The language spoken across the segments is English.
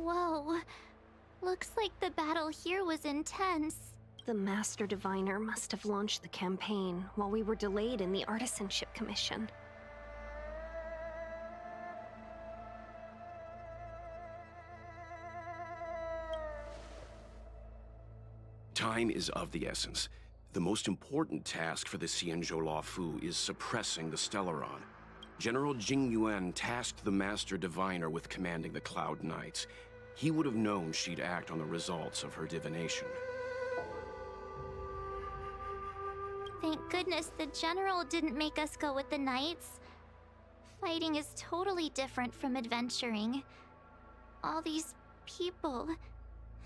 Whoa. Looks like the battle here was intense. The Master Diviner must have launched the campaign while we were delayed in the Artisanship Commission. Time is of the essence. The most important task for the Xianzhou Luofu is suppressing the Stellaron. General Jing Yuan tasked the Master Diviner with commanding the Cloud Knights. He would have known she'd act on the results of her divination. Thank goodness the General didn't make us go with the Knights. Fighting is totally different from adventuring. All these people...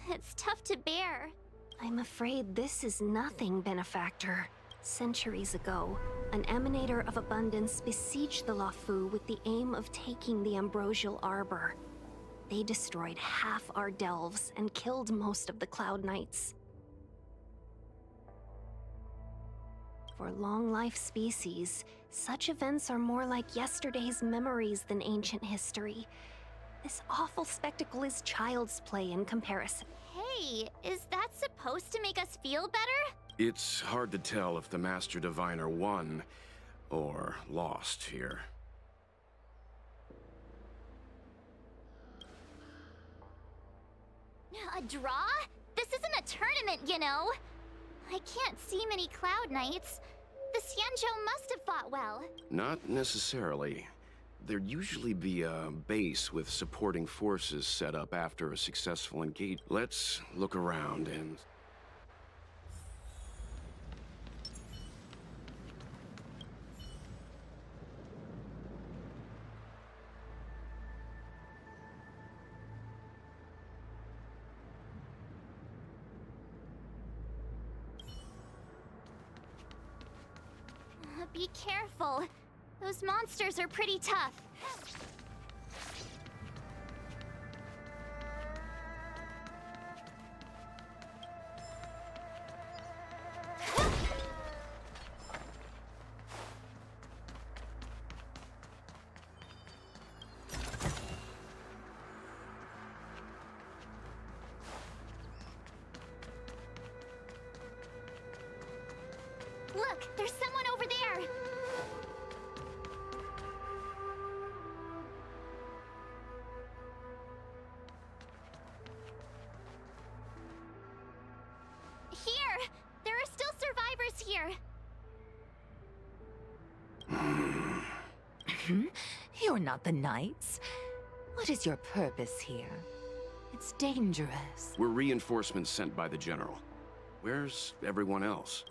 it's tough to bear. I'm afraid this is nothing, Benefactor. Centuries ago, an Emanator of Abundance besieged the Luofu with the aim of taking the Ambrosial Arbor. They destroyed half our delves and killed most of the Cloud Knights. For long-life species, such events are more like yesterday's memories than ancient history. This awful spectacle is child's play in comparison. Hey, is that supposed to make us feel better? It's hard to tell if the Master Diviner won or lost here. A draw? This isn't a tournament, you know. I can't see many Cloud Knights. The Xianzhou must have fought well. Not necessarily. There'd usually be a base with supporting forces set up after a successful engagement. Let's look around and... Be careful. Those monsters are pretty tough. Look, there's someone over there! Here! There are still survivors here! You're not the Knights. What is your purpose here? It's dangerous. We're reinforcements sent by the General. Where's everyone else?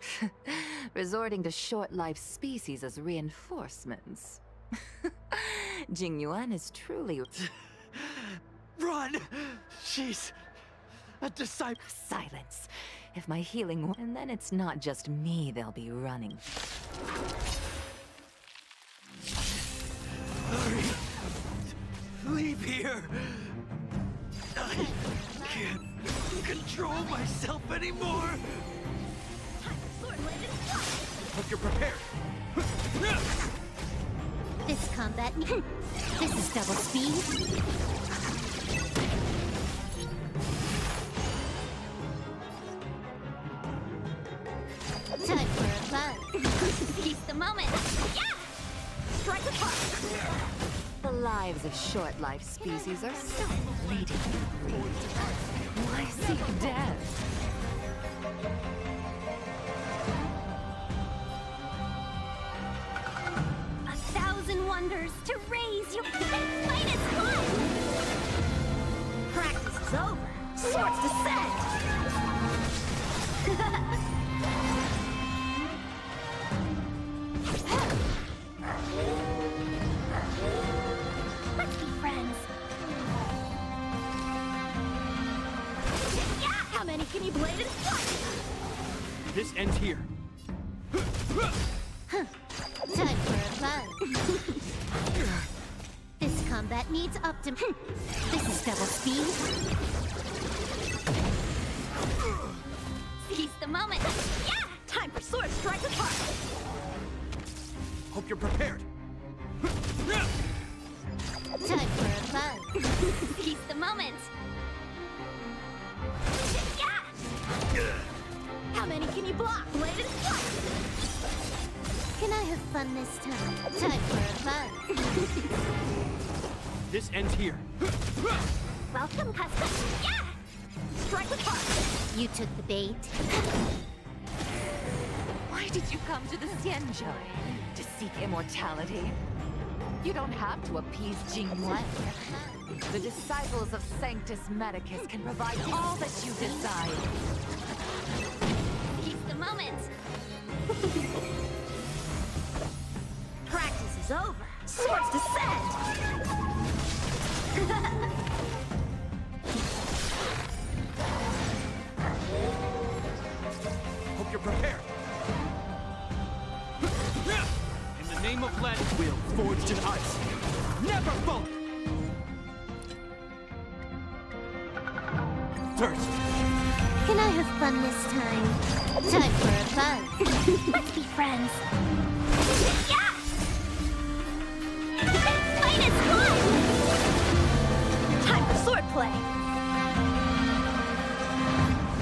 Resorting to short-life species as reinforcements. Jing Yuan is truly... Run! She's a disciple. Silence. If my healing... And then it's not just me they'll be running. Hurry! Leave here! I can't control myself anymore! Hope you're prepared! This combat... this is double speed. Time for a buzz. Seize the moment. Yeah! Strike a part! The lives of short-life species are so fleeting. Why seek death? 1,000 wonders to raise your... This fight is fun! Practice is over. Swords descend! Let's be friends. Yeah! How many can you blade and fight? This ends here. Time for a buzz. This combat needs optim... This is double speed. Seize the moment. Yeah! Time for sword strike apart. Hope you're prepared. Time for a buzz. Seize the moment. How many can you block? Bladed strike! Can I have fun this time? Time for a buzz. This ends here. Welcome, custom. Yeah! Strike with heart. You took the bait. Why did you come to the Xianzhou? To seek immortality? You don't have to appease Jingyuan. The disciples of Sanctus Medicus can provide all that you desire. Keep the moment. Practice is over. Swords descend! Hope you're prepared. In the name of lead, will forged in ice. Never falter! Thirst! Can I have fun this time? Time for a buzz. Let's be friends. Yeah! Fight is fun! Time for swordplay!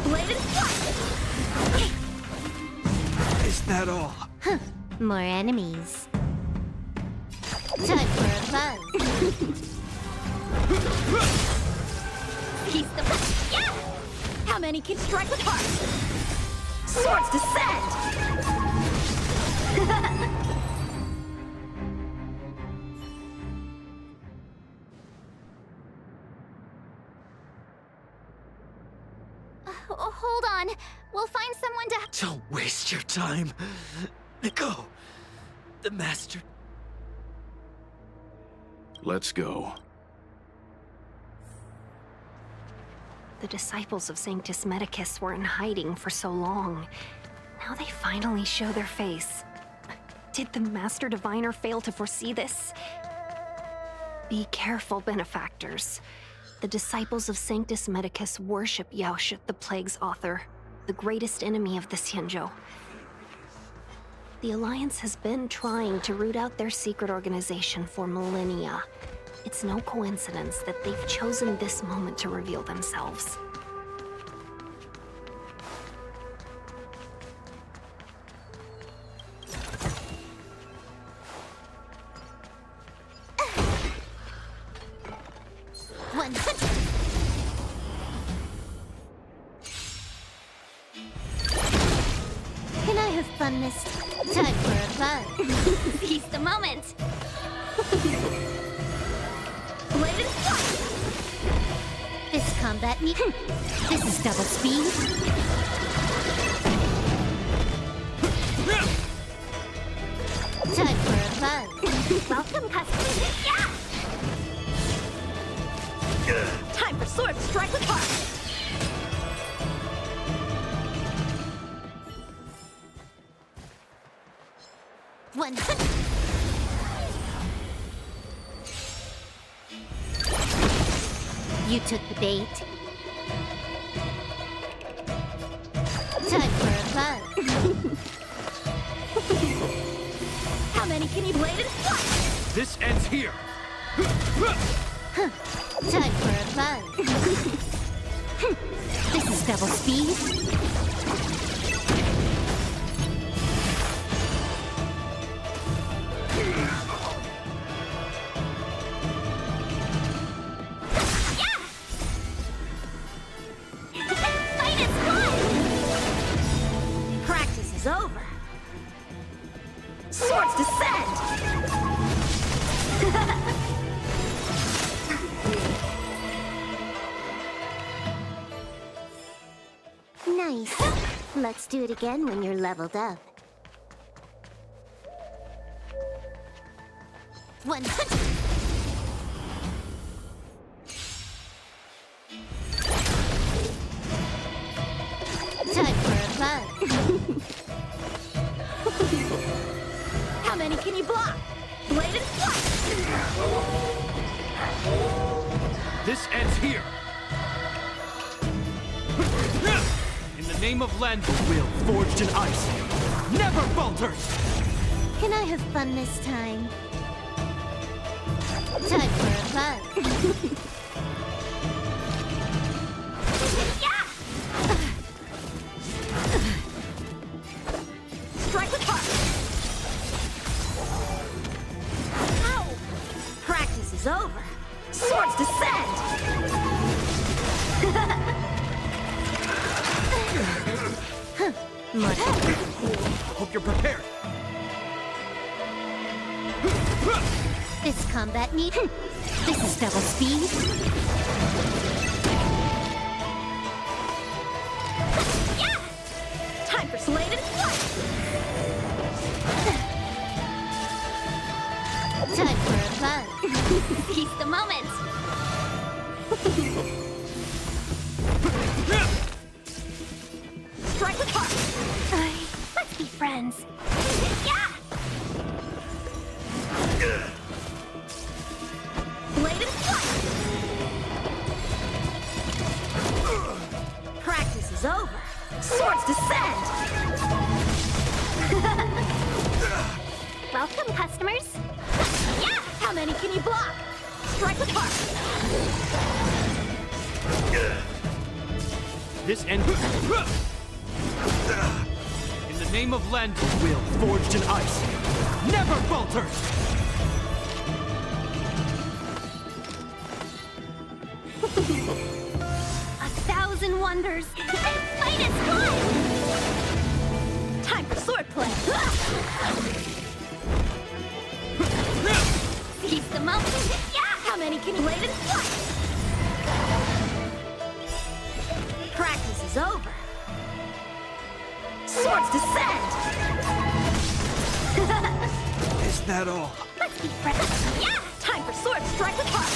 Bladed strike! Is that all? More enemies. Time for a buzz. Keep the yeah! How many can strike with heart? Swords descend! Hold on. We'll find someone to... Don't waste your time. Go. The master. Let's go. The disciples of Sanctus Medicus were in hiding for so long. Now they finally show their face. Did the Master Diviner fail to foresee this? Be careful, benefactors. The disciples of Sanctus Medicus worship Yaoshut, the Plague's author, the greatest enemy of the Xianzhou. The Alliance has been trying to root out their secret organization for millennia. It's no coincidence that they've chosen this moment to reveal themselves. Can I have fun this time for a buzz? Seize the moment. Bladed strike! This combat me. This is double speed. Time for a buzz. Welcome, custom. Yeah! Time for sword strike with heart! One. You took the bait. Time for a buzz. How many can you bladed strike? This ends here. Time for a buzz. This is double speed. Fight is fun! Practice is over. Swords descend! Nice. Let's do it again when you're leveled up. 100. Time for a buzz. How many can you block? Bladed strike! This ends here. In the name of Len, the will forged in ice never falters. Can I have fun this time? Time for a buzz. Swords descend! Much. Hope you're prepared. This combat need. This is double speed. Yeah! Time for bladed flight! Time for a buzz. Seize the moment. Strike with heart! Let's be friends. Yeah! Bladed flight! Practice is over. Swords descend! Welcome, customers. Yeah! How many can you block? Strike with heart! This end. In the name of Lend, will forged in ice never falters. 1,000 wonders! And fight is good! Time for swordplay! Seize the moment. Yeah! How many can you bladed flight? Practice is over. Swords descend! Is that all? Let's be friends. Yeah! Time for sword strike with heart!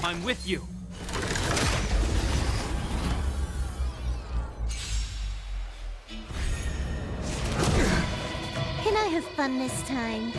I'm with you. Can I have fun this time?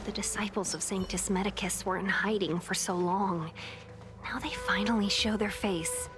The disciples of Sanctus Medicus were in hiding for so long. Now they finally show their face.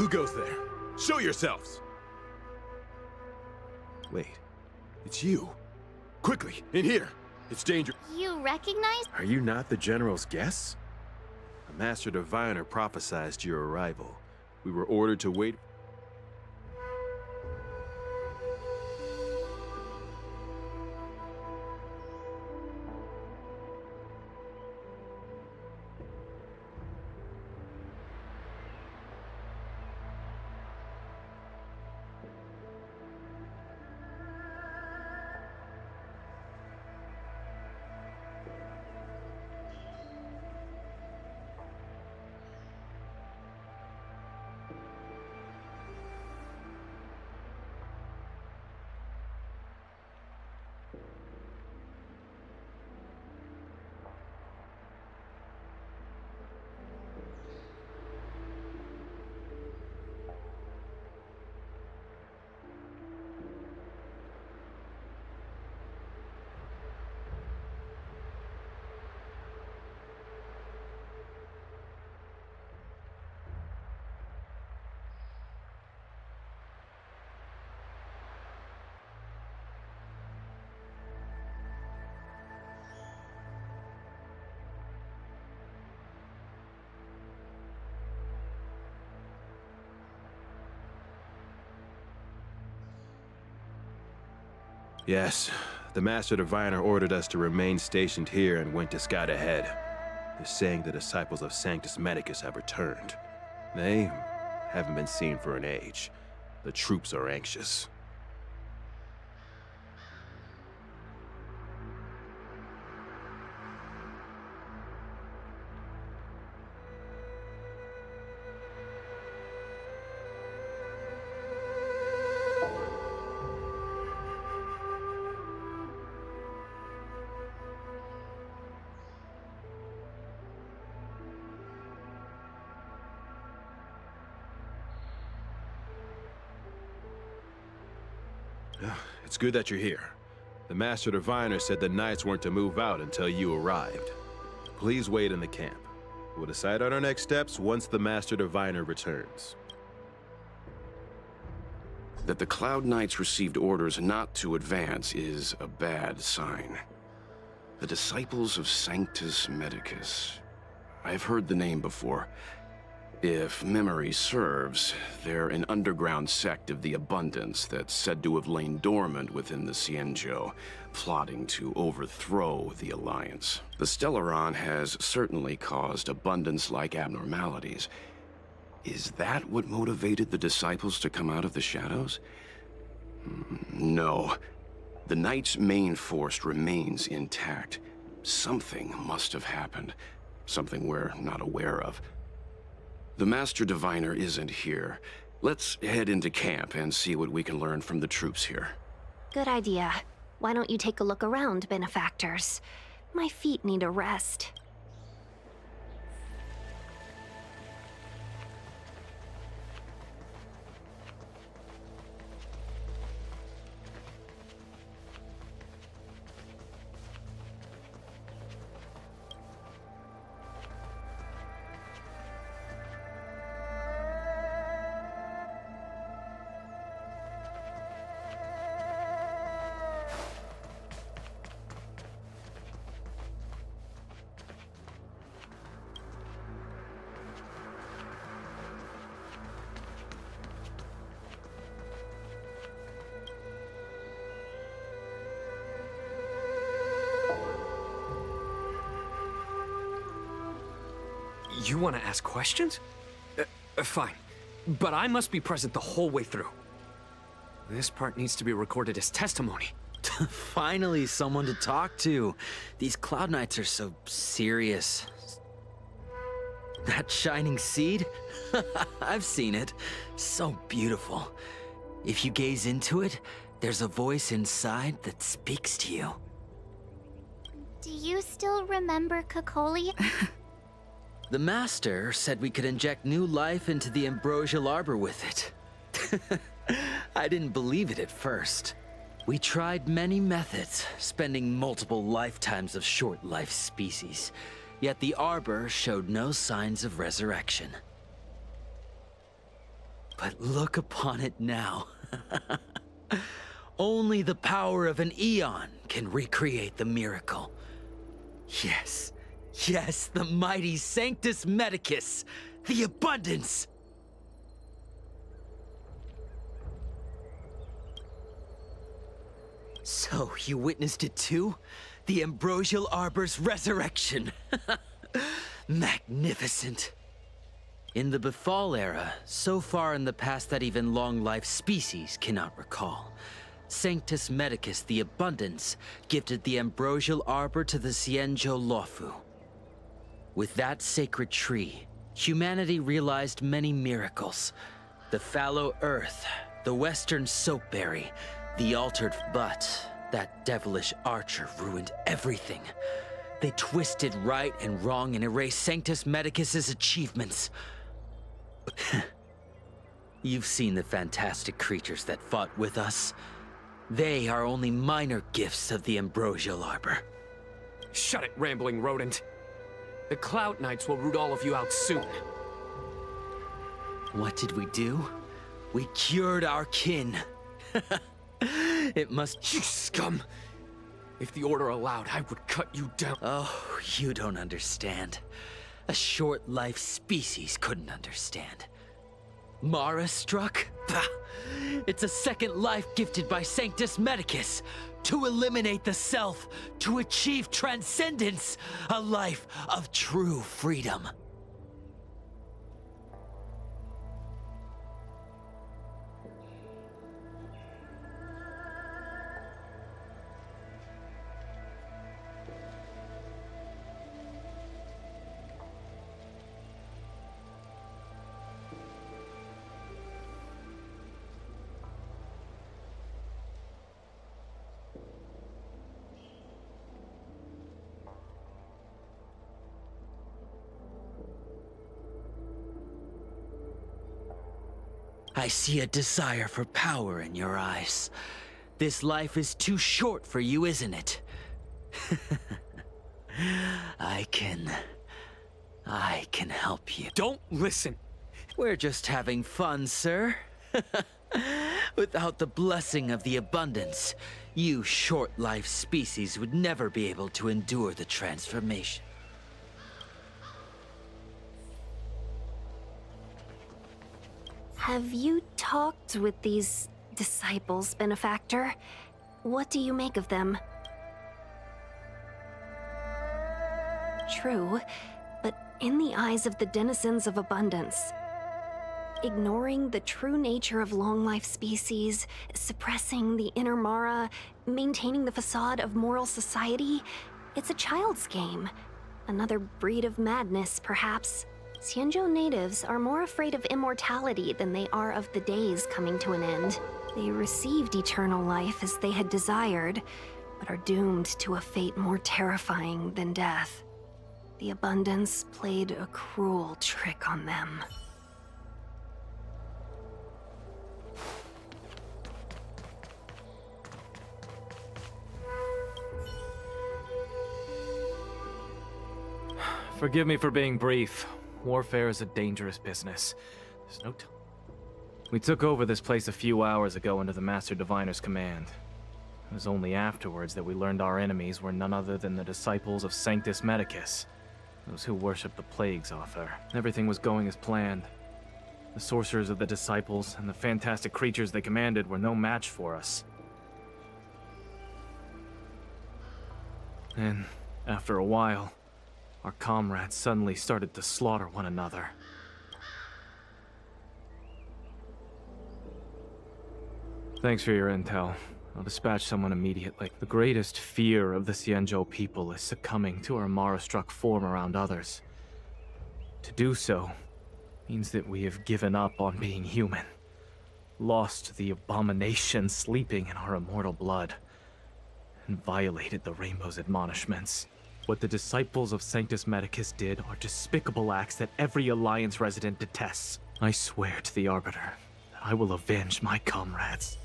Who goes there? Show yourselves! Wait, it's you. Quickly, in here! It's dangerous. You recognize? Are you not the General's guests? A Master Diviner prophesied your arrival. We were ordered to wait. Yes, the Master Diviner ordered us to remain stationed here and went to scout ahead. They're saying the disciples of Sanctus Medicus have returned. They haven't been seen for an age. The troops are anxious. It's good that you're here. The Master Diviner said the Knights weren't to move out until you arrived. Please wait in the camp. We'll decide on our next steps once the Master Diviner returns. That the Cloud Knights received orders not to advance is a bad sign. The Disciples of Sanctus Medicus. I've heard the name before. If memory serves, they're an underground sect of the Abundance that's said to have lain dormant within the Xianzhou, plotting to overthrow the Alliance. The Stellaron has certainly caused Abundance-like abnormalities. Is that what motivated the Disciples to come out of the shadows? No. The Knight's main force remains intact. Something must have happened. Something we're not aware of. The Master Diviner isn't here. Let's head into camp and see what we can learn from the troops here. Good idea. Why don't you take a look around, benefactors? My feet need a rest. You want to ask questions? Fine. But I must be present the whole way through. This part needs to be recorded as testimony. Finally, someone to talk to. These Cloud Knights are so serious. That shining seed? I've seen it. So beautiful. If you gaze into it, there's a voice inside that speaks to you. Do you still remember Kokoli? The Master said we could inject new life into the ambrosial arbor with it. I didn't believe it at first. We tried many methods, spending multiple lifetimes of short-life species. Yet the arbor showed no signs of resurrection. But look upon it now. Only the power of an eon can recreate the miracle. Yes. Yes, the mighty Sanctus Medicus, the Abundance! So, you witnessed it too? The ambrosial arbor's resurrection! Magnificent! In the Befall era, so far in the past that even long-life species cannot recall, Sanctus Medicus, the Abundance, gifted the ambrosial arbor to the Xianzhou Luofu. With that sacred tree, humanity realized many miracles. The fallow earth, the western soapberry, the altered but that devilish archer ruined everything. They twisted right and wrong and erased Sanctus Medicus's achievements. You've seen the fantastic creatures that fought with us. They are only minor gifts of the ambrosial arbor. Shut it, rambling rodent. The Cloud Knights will root all of you out soon. What did we do? We cured our kin. It must... You scum! If the Order allowed, I would cut you down. Oh, you don't understand. A short-life species couldn't understand. Mara struck? Bah! It's a second life gifted by Sanctus Medicus. To eliminate the self, to achieve transcendence, a life of true freedom. I see a desire for power in your eyes. This life is too short for you, isn't it? I can help you. Don't listen. We're just having fun, sir. Without the blessing of the abundance, you short-life species would never be able to endure the transformation. Have you talked with these disciples, Benefactor? What do you make of them? True, but in the eyes of the denizens of abundance, ignoring the true nature of long-life species, suppressing the inner Mara, maintaining the facade of moral society, it's a child's game. Another breed of madness, perhaps. Xianzhou natives are more afraid of immortality than they are of the days coming to an end. They received eternal life as they had desired, but are doomed to a fate more terrifying than death. The abundance played a cruel trick on them. Forgive me for being brief. Warfare is a dangerous business. There's no time. We took over this place a few hours ago under the Master Diviner's command. It was only afterwards that we learned our enemies were none other than the disciples of Sanctus Medicus, those who worship the plague's author. Everything was going as planned. The sorcerers of the disciples and the fantastic creatures they commanded were no match for us. And after a while, our comrades suddenly started to slaughter one another. Thanks for your intel. I'll dispatch someone immediately. The greatest fear of the Xianzhou people is succumbing to our Mara-struck form around others. To do so means that we have given up on being human, lost the abomination sleeping in our immortal blood, and violated the Rainbow's admonishments. What the disciples of Sanctus Medicus did are despicable acts that every Alliance resident detests. I swear to the Arbiter that I will avenge my comrades.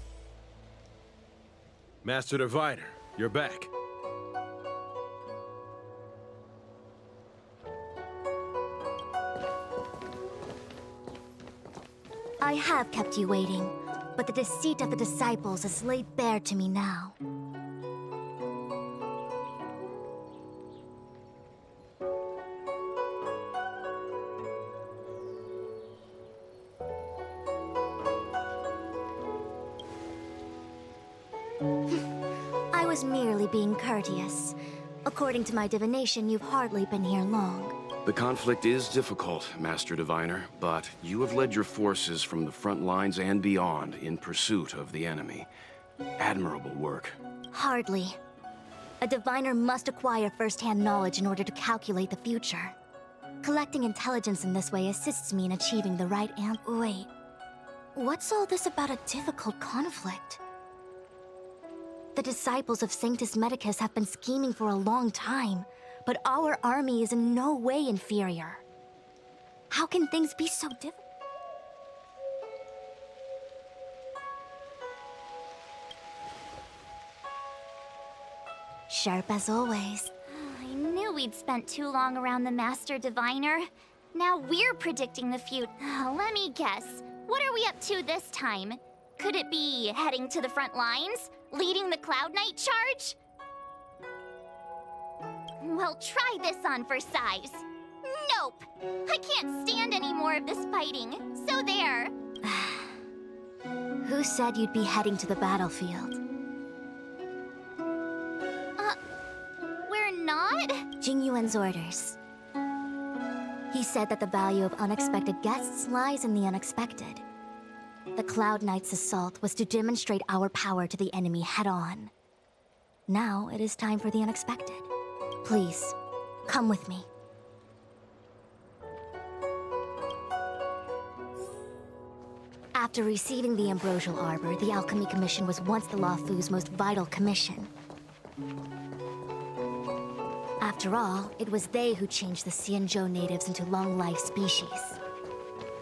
Master Diviner, you're back. I have kept you waiting, but the deceit of the disciples is laid bare to me now. I was merely being courteous. According to my divination, you've hardly been here long. The conflict is difficult, Master Diviner, but you have led your forces from the front lines and beyond in pursuit of the enemy. Admirable work. Hardly. A diviner must acquire first-hand knowledge in order to calculate the future. Collecting intelligence in this way assists me in achieving the right Wait. What's all this about a difficult conflict? The disciples of Sanctus Medicus have been scheming for a long time, but our army is in no way inferior. How can things be so difficult? Sharp as always. I knew we'd spent too long around the Master Diviner. Now we're predicting the future. Let me guess. What are we up to this time? Could it be heading to the front lines? Leading the Cloud Knight charge? Well, try this on for size. Nope! I can't stand any more of this fighting. So there. Who said you'd be heading to the battlefield? We're not? Jingyuan's orders. He said that the value of unexpected guests lies in the unexpected. The Cloud Knight's assault was to demonstrate our power to the enemy head-on. Now it is time for the unexpected. Please, come with me. After receiving the Ambrosial Arbor, the Alchemy Commission was once the Luofu's most vital commission. After all, it was they who changed the Xianzhou natives into long-life species.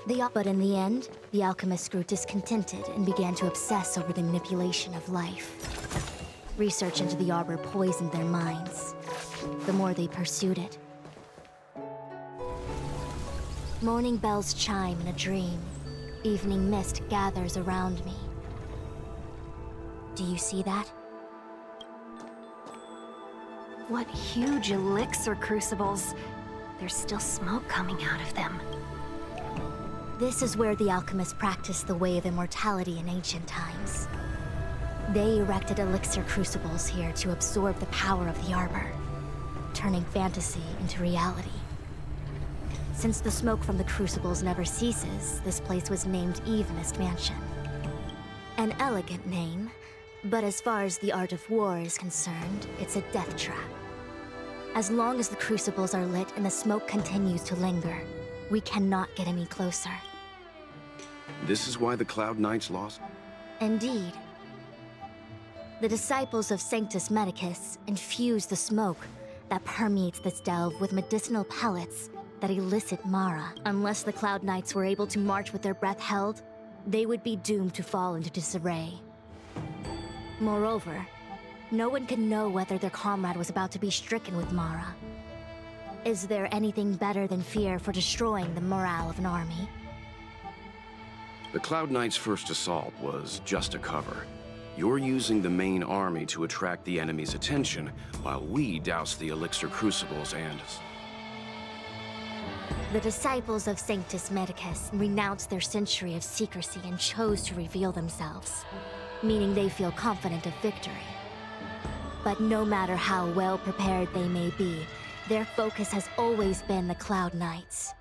But in the end, the alchemists grew discontented and began to obsess over the manipulation of life. Research into the arbor poisoned their minds. The more they pursued it. Morning bells chime in a dream. Evening mist gathers around me. Do you see that? What huge elixir crucibles. There's still smoke coming out of them. This is where the alchemists practiced the way of immortality in ancient times. They erected elixir crucibles here to absorb the power of the arbor, turning fantasy into reality. Since the smoke from the crucibles never ceases, this place was named Eve Mist Mansion. An elegant name, but as far as the art of war is concerned, it's a death trap. As long as the crucibles are lit and the smoke continues to linger, we cannot get any closer. This is why the Cloud Knights lost? Indeed. The disciples of Sanctus Medicus infuse the smoke that permeates this delve with medicinal pellets that elicit Mara. Unless the Cloud Knights were able to march with their breath held, they would be doomed to fall into disarray. Moreover, no one can know whether their comrade was about to be stricken with Mara. Is there anything better than fear for destroying the morale of an army? The Cloud Knights' first assault was just a cover. You're using the main army to attract the enemy's attention, while we douse the elixir crucibles and... The disciples of Sanctus Medicus renounced their century of secrecy and chose to reveal themselves, meaning they feel confident of victory. But no matter how well prepared they may be, their focus has always been the Cloud Knights.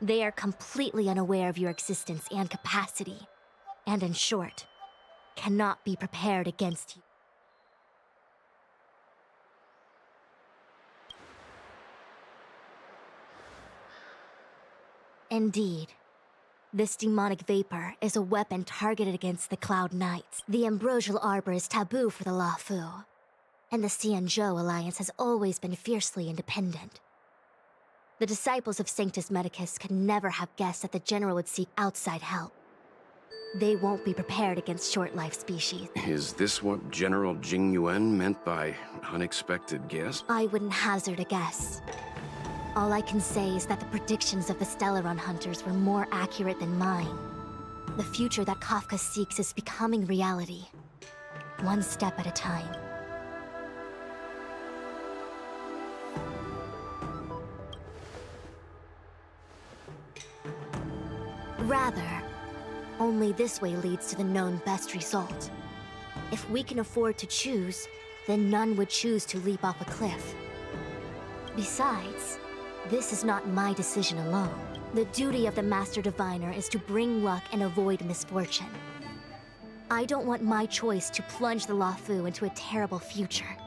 They are completely unaware of your existence and capacity, and in short, cannot be prepared against you. Indeed. This demonic vapor is a weapon targeted against the Cloud Knights. The ambrosial arbor is taboo for the Luofu, and the Xianzhou Alliance has always been fiercely independent. The disciples of Sanctus Medicus could never have guessed that the General would seek outside help. They won't be prepared against short-life species. Is this what General Jing Yuan meant by unexpected guest? I wouldn't hazard a guess. All I can say is that the predictions of the Stellaron hunters were more accurate than mine. The future that Kafka seeks is becoming reality, one step at a time. Rather, only this way leads to the known best result. If we can afford to choose, then none would choose to leap off a cliff. Besides, this is not my decision alone. The duty of the Master Diviner is to bring luck and avoid misfortune. I don't want my choice to plunge the Luofu into a terrible future.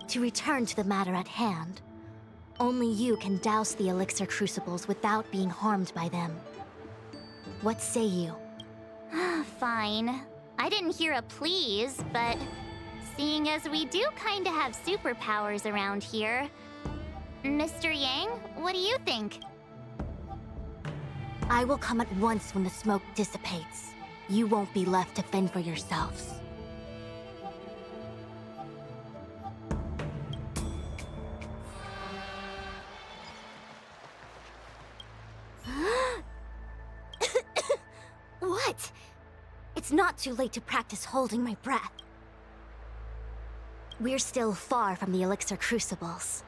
To return to the matter at hand, only you can douse the elixir crucibles without being harmed by them. What say you? Fine. I didn't hear a please, but seeing as we do kinda have superpowers around here, Mr. Yang, what do you think? I will come at once when the smoke dissipates. You won't be left to fend for yourselves. What? It's not too late to practice holding my breath. We're still far from the elixir crucibles.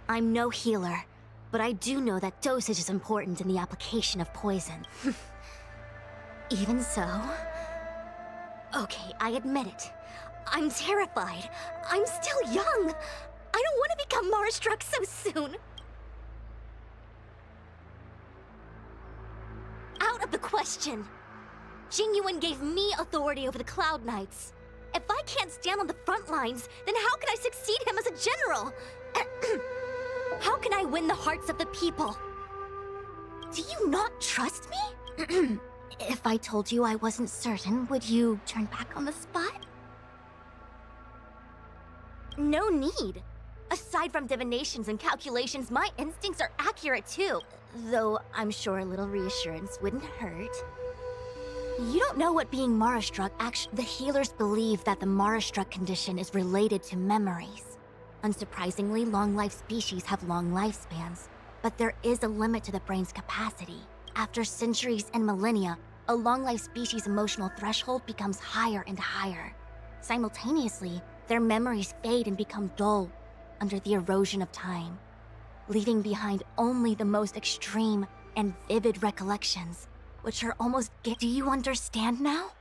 I'm no healer, but I do know that dosage is important in the application of poison. Even so... Okay, I admit it. I'm terrified. I'm still young. I don't want to become Mara-struck so soon. Out of the question. Jing Yuan gave me authority over the Cloud Knights. If I can't stand on the front lines, then how can I succeed him as a general? How can I win the hearts of the people? Do you not trust me? If I told you I wasn't certain, would you turn back on the spot? No need. Aside from divinations and calculations, my instincts are accurate too. Though I'm sure a little reassurance wouldn't hurt. You don't know what being Mara-struck actually... The healers believe that the Mara-struck condition is related to memories. Unsurprisingly, long-life species have long lifespans, but there is a limit to the brain's capacity. After centuries and millennia, a long-life species' emotional threshold becomes higher and higher. Simultaneously, their memories fade and become dull under the erosion of time, leaving behind only the most extreme and vivid recollections, which are almost... Do you understand now?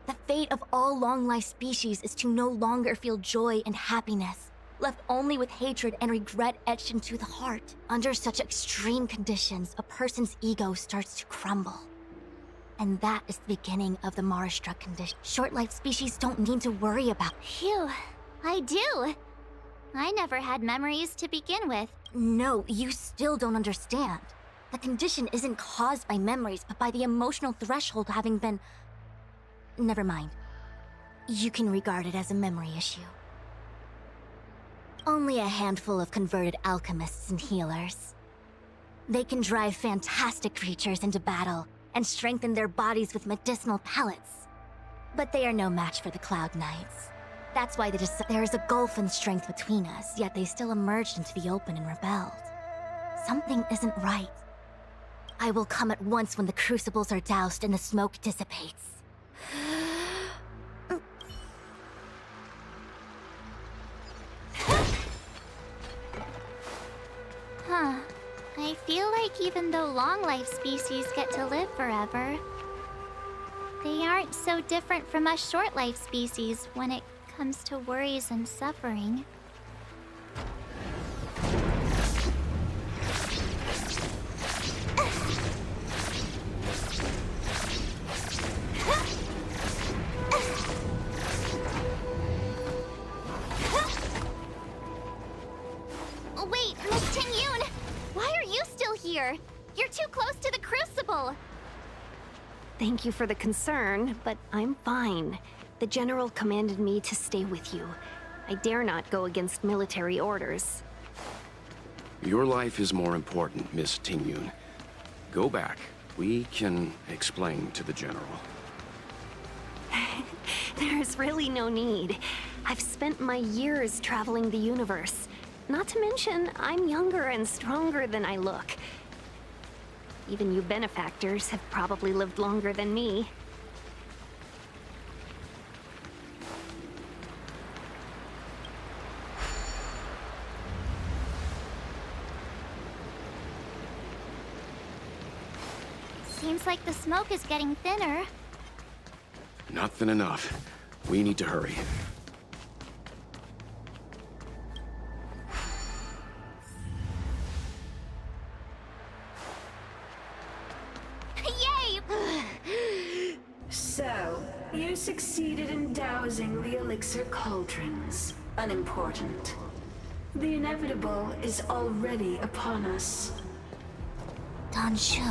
The fate of all long-life species is to no longer feel joy and happiness, left only with hatred and regret etched into the heart. Under such extreme conditions, a person's ego starts to crumble. And that is the beginning of the Mara-struck condition. Short-life species don't need to worry about... Phew, I do. I never had memories to begin with. No, you still don't understand. The condition isn't caused by memories, but by the emotional threshold having been... Never mind. You can regard it as a memory issue. Only a handful of converted alchemists and healers. They can drive fantastic creatures into battle and strengthen their bodies with medicinal pellets. But they are no match for the Cloud Knights. That's why there is a gulf in strength between us, yet they still emerged into the open and rebelled. Something isn't right. I will come at once when the crucibles are doused and the smoke dissipates. Huh. I feel like even though long-life species get to live forever, they aren't so different from us short-life species when it comes to worries and suffering. Wait, Miss Ting-Yun! Why are you still here? You're too close to the crucible! Thank you for the concern, but I'm fine. The General commanded me to stay with you. I dare not go against military orders. Your life is more important, Miss Ting-Yun. Go back. We can explain to the General. There's really no need. I've spent my years traveling the universe. Not to mention, I'm younger and stronger than I look. Even you benefactors have probably lived longer than me. Seems like the smoke is getting thinner. Not thin enough. We need to hurry. Yay! So, you succeeded in dousing the elixir cauldrons. Unimportant. The inevitable is already upon us. Don Shu.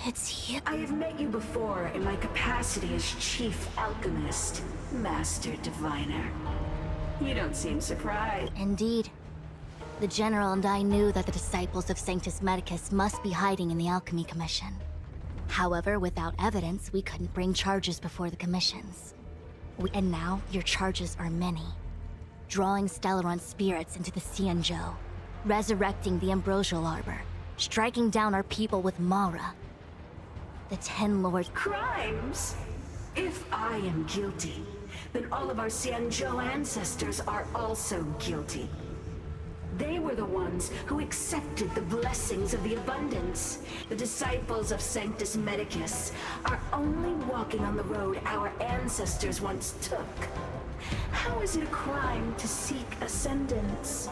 It's you. I have met you before in my capacity as Chief Alchemist, Master Diviner. You don't seem surprised. Indeed. The General and I knew that the disciples of Sanctus Medicus must be hiding in the Alchemy Commission. However, without evidence, we couldn't bring charges before the commissions. And now, your charges are many. Drawing Stellaron spirits into the Xianzhou, resurrecting the Ambrosial Arbor, striking down our people with Mara. The Ten Lords... Crimes? If I am guilty, then all of our Xianzhou ancestors are also guilty. They were the ones who accepted the blessings of the abundance. The disciples of Sanctus Medicus are only walking on the road our ancestors once took. How is it a crime to seek ascendance?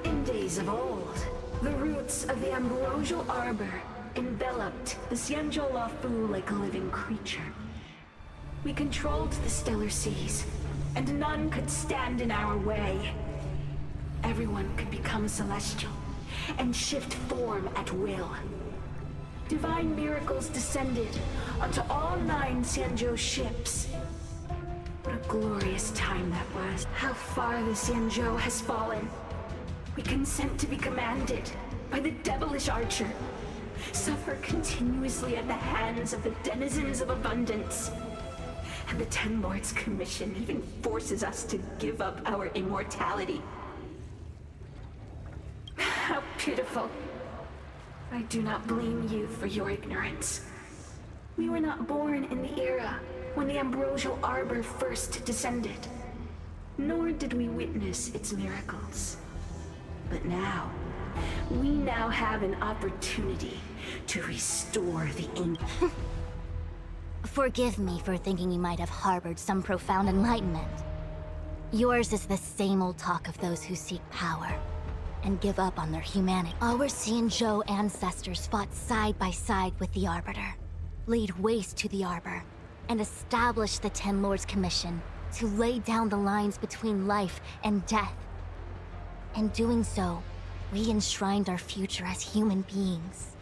In days of old, the roots of the Ambrosial Arbor enveloped the Xianzhou Lafu like a living creature. We controlled the stellar seas, and none could stand in our way. Everyone could become celestial and shift form at will. Divine miracles descended onto all 9 Xianzhou ships. But A glorious time that was. How far the Xianzhou has fallen. We consent to be commanded by the devilish archer. Suffer continuously at the hands of the denizens of abundance. And the Ten Lords' Commission even forces us to give up our immortality. How pitiful. I do not blame you for your ignorance. We were not born in the era when the ambrosial arbor first descended, nor did we witness its miracles. But now, we now have an opportunity to restore the ancient. Forgive me for thinking you might have harbored some profound enlightenment. Yours is the same old talk of those who seek power and give up on their humanity. Our Xianzhou ancestors fought side by side with the Arbiter, laid waste to the Arbor, and established the Ten Lords' Commission to lay down the lines between life and death. In doing so, we enshrined our future as human beings.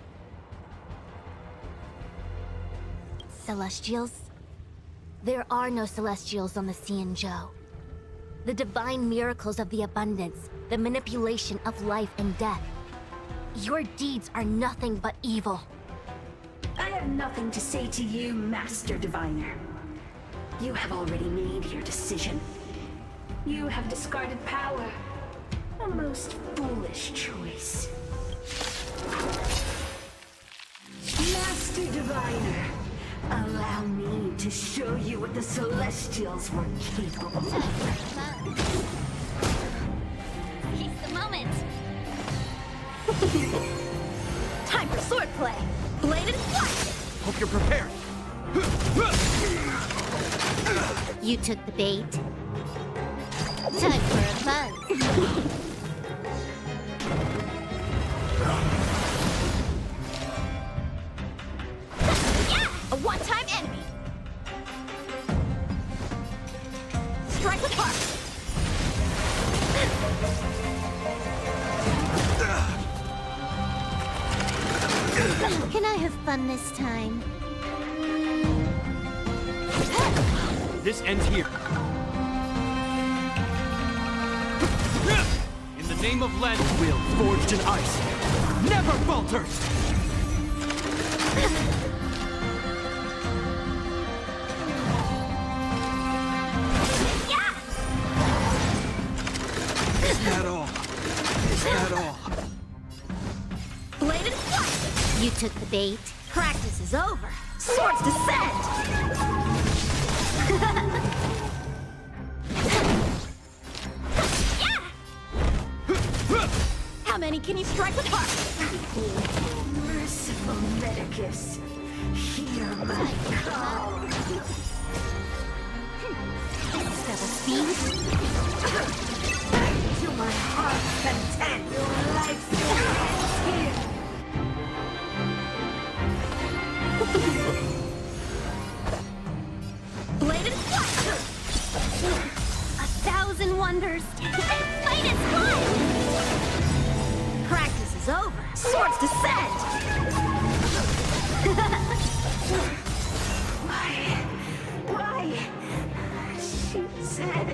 Celestials? There are no Celestials on the Xianzhou. The divine miracles of the abundance, the manipulation of life and death. Your deeds are nothing but evil. I have nothing to say to you, Master Diviner. You have already made your decision. You have discarded power. A most foolish choice. Master Diviner, allow me to show you what the Celestials were capable of. Seize the moment. Time for swordplay! Blade and flash! Hope you're prepared. You took the bait. Time for a buzz. Yeah! A one-time enemy! Strike apart! Can I have fun this time? This ends here. In the name of Len's will, forged in ice, never falters! Is that all? Is that all? Blade and flash! You took the bait. Practice is over! Swords descend! How many can you strike apart? Merciful Medicus, hear my call. Double speed? To my heart's content, your life ends here. Blade and flash! 1,000 wonders! And fight is fun! Practice is over! Swords descend! Why? She said...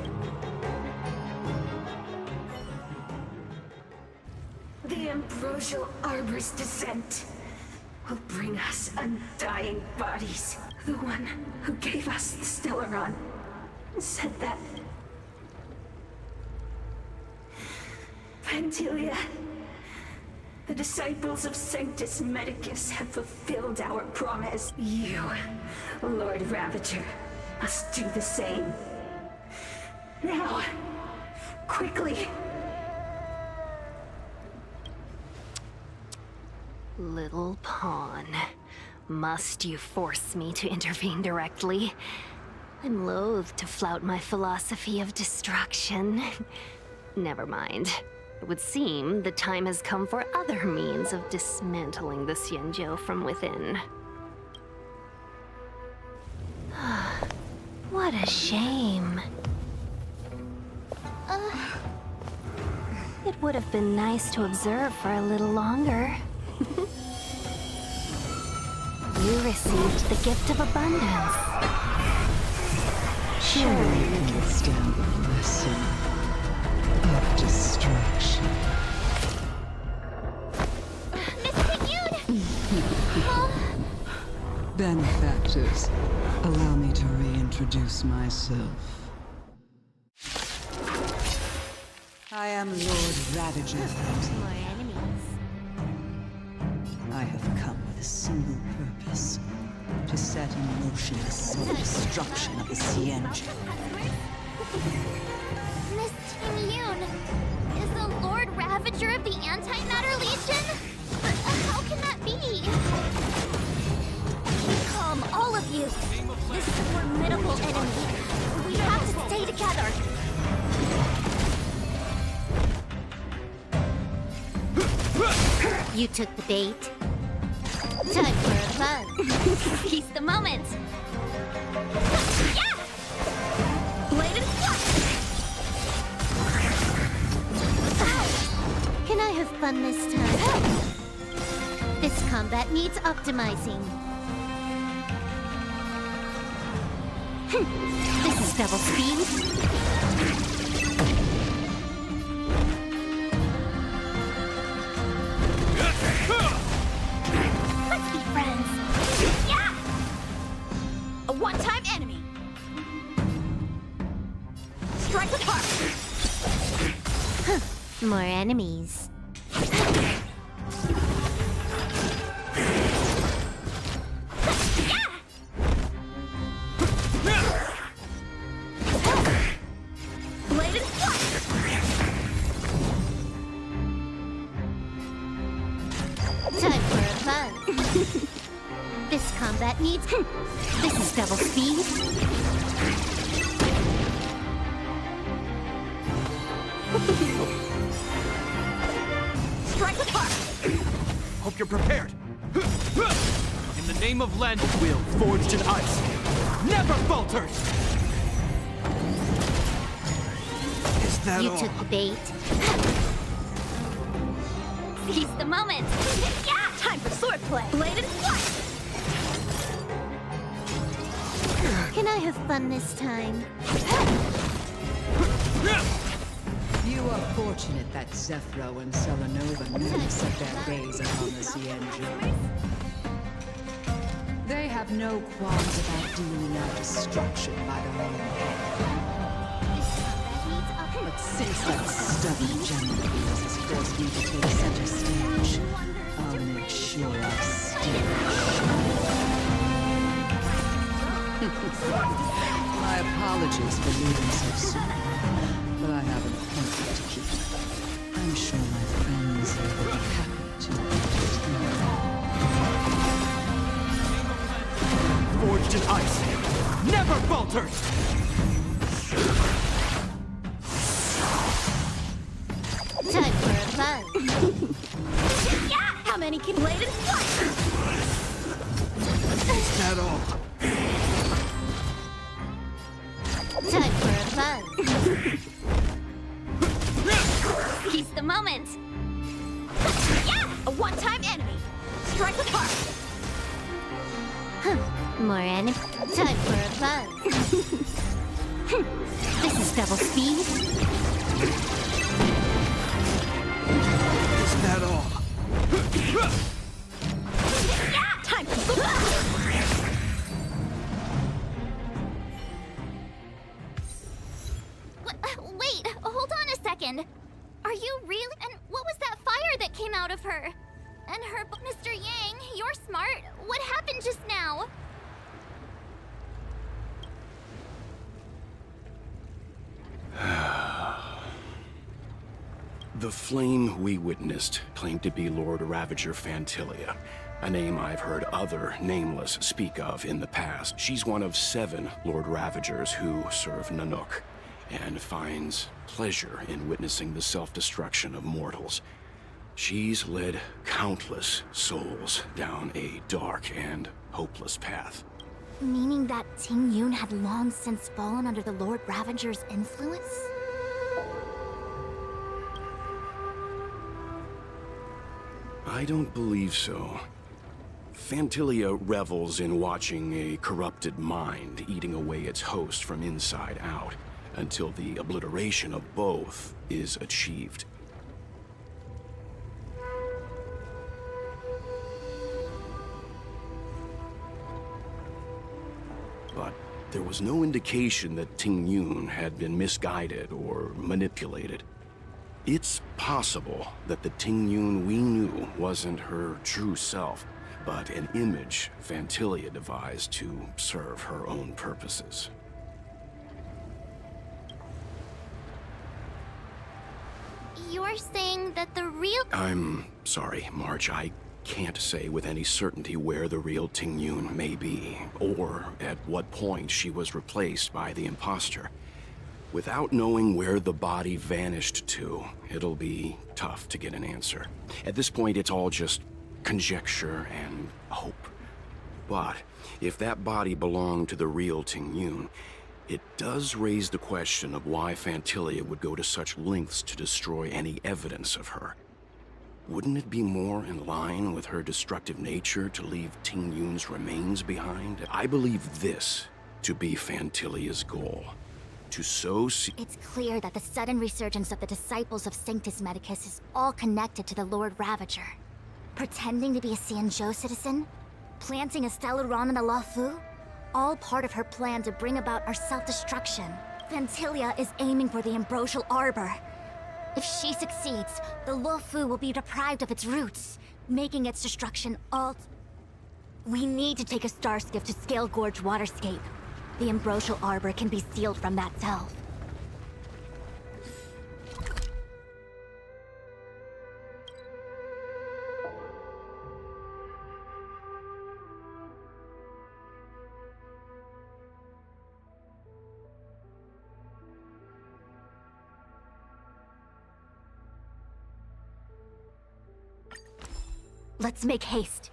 The ambrosial arbor's descent will bring us undying bodies. The one who gave us the Stellaron said that... Pantilia, the disciples of Sanctus Medicus have fulfilled our promise. You, Lord Ravager, must do the same. Now, quickly. Little pawn. Must you force me to intervene directly? I'm loath to flout my philosophy of destruction. Never mind. It would seem the time has come for other means of dismantling the Xianzhou from within. What a shame. It would have been nice to observe for a little longer. You received the gift of abundance. Surely you can withstand the blessing of destruction. Miss Ping-Yun! Benefactors, allow me to reintroduce myself. I am Lord Ravager. More enemies. I have come with a single purpose. To set in motion the self-destruction of the Xianzhou. Miss Ping-Yun, is the Lord Ravager of the Antimatter Legion? How can that be? Keep calm, all of you. This is a formidable enemy. We have to stay together. You took the bait. Time for a fun. Seize the moment. Yeah! Bladed flush! Can I have fun this time? This combat needs optimizing. This is double speed. Let's be friends. Yeah! A one-time enemy. Strike with heart. More enemies. Bladed flush. Time for a fun. This combat needs... This is double speed. Strike with heart. Hope you're prepared. In the name of Len, a will forged in ice never falters. Is that You all? took the bait. Seize the moment. Yeah! Time for swordplay. Bladed flush. Can I have fun this time? You are fortunate that Zephyro and Selenova never set their gaze upon the Xianzhou. They have no qualms about dealing out destruction by their own hand. But since that stubborn general has forced me to take center stage, I'll make sure I steal. My apologies for leaving so soon, but I have an appointment to keep. I'm sure my friends will be happy to entertain. Forged in ice never falters. Time for a fun. Yeah! How many can bladed flush? Is that all? Time for a fun. Seize the moment. Yeah! A one-time enemy. Strike with heart. More enemy. Time for a fun. This is double speed. Is that all? Yeah! Time for Wait, hold on a second. Are you really? And what was that fire that came out of her? And her, Mr. Yang, you're smart. What happened just now? The flame we witnessed claimed to be Lord Ravager Fantilia, a name I've heard other Nameless speak of in the past. She's one of 7 Lord Ravagers who serve Nanook, and finds pleasure in witnessing the self-destruction of mortals. She's led countless souls down a dark and hopeless path. Meaning that Ting Yun had long since fallen under the Lord Ravager's influence? I don't believe so. Fantilia revels in watching a corrupted mind eating away its host from inside out, until the obliteration of both is achieved. But there was no indication that Ting Yun had been misguided or manipulated. It's possible that the Ting Yun we knew wasn't her true self, but an image Fantilia devised to serve her own purposes. You're saying that the real... I'm sorry, March. I can't say with any certainty where the real Ting Yun may be, or at what point she was replaced by the imposter. Without knowing where the body vanished to, it'll be tough to get an answer. At this point, it's all just conjecture and hope. But if that body belonged to the real Ting Yun, it does raise the question of why Fantilia would go to such lengths to destroy any evidence of her. Wouldn't it be more in line with her destructive nature to leave Ting Yun's remains behind? I believe this to be Fantilia's goal. To sow It's clear that the sudden resurgence of the disciples of Sanctus Medicus is all connected to the Lord Ravager. Pretending to be a Xianzhou citizen? Planting a Stellaron in the Luofu? All part of her plan to bring about our self-destruction. Fantilia is aiming for the Ambrosial Arbor. If she succeeds, the Luofu will be deprived of its roots, making its destruction all... We need to take a starskiff to Scale Gorge Waterscape. The Ambrosial Arbor can be sealed from that self. Let's make haste.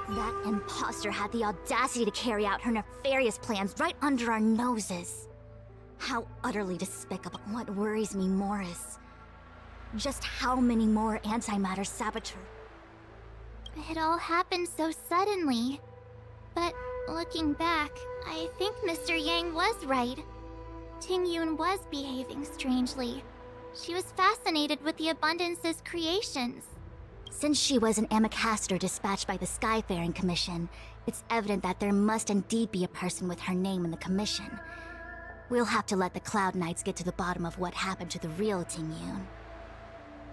That imposter had the audacity to carry out her nefarious plans right under our noses. How utterly despicable. What worries me more is just how many more antimatter saboteurs. It all happened so suddenly. But looking back, I think Mr. Yang was right. Ting Yun was behaving strangely. She was fascinated with the Abundance's creations. Since she was an Amicastor dispatched by the Skyfaring Commission, it's evident that there must indeed be a person with her name in the commission. We'll have to let the Cloud Knights get to the bottom of what happened to the real Ting Yun.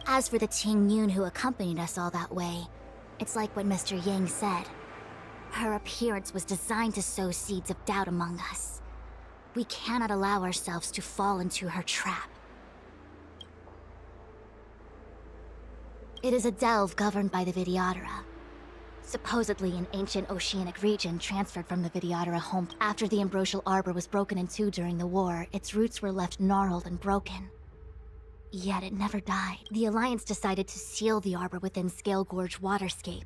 As for the Ting Yun who accompanied us all that way, it's like what Mr. Yang said. Her appearance was designed to sow seeds of doubt among us. We cannot allow ourselves to fall into her trap. It is a delve governed by the Vidyadhara. Supposedly an ancient oceanic region transferred from the Vidyadhara home. After the Ambrosial Arbor was broken in two during the war, its roots were left gnarled and broken. Yet it never died. The Alliance decided to seal the arbor within Scale Gorge Waterscape,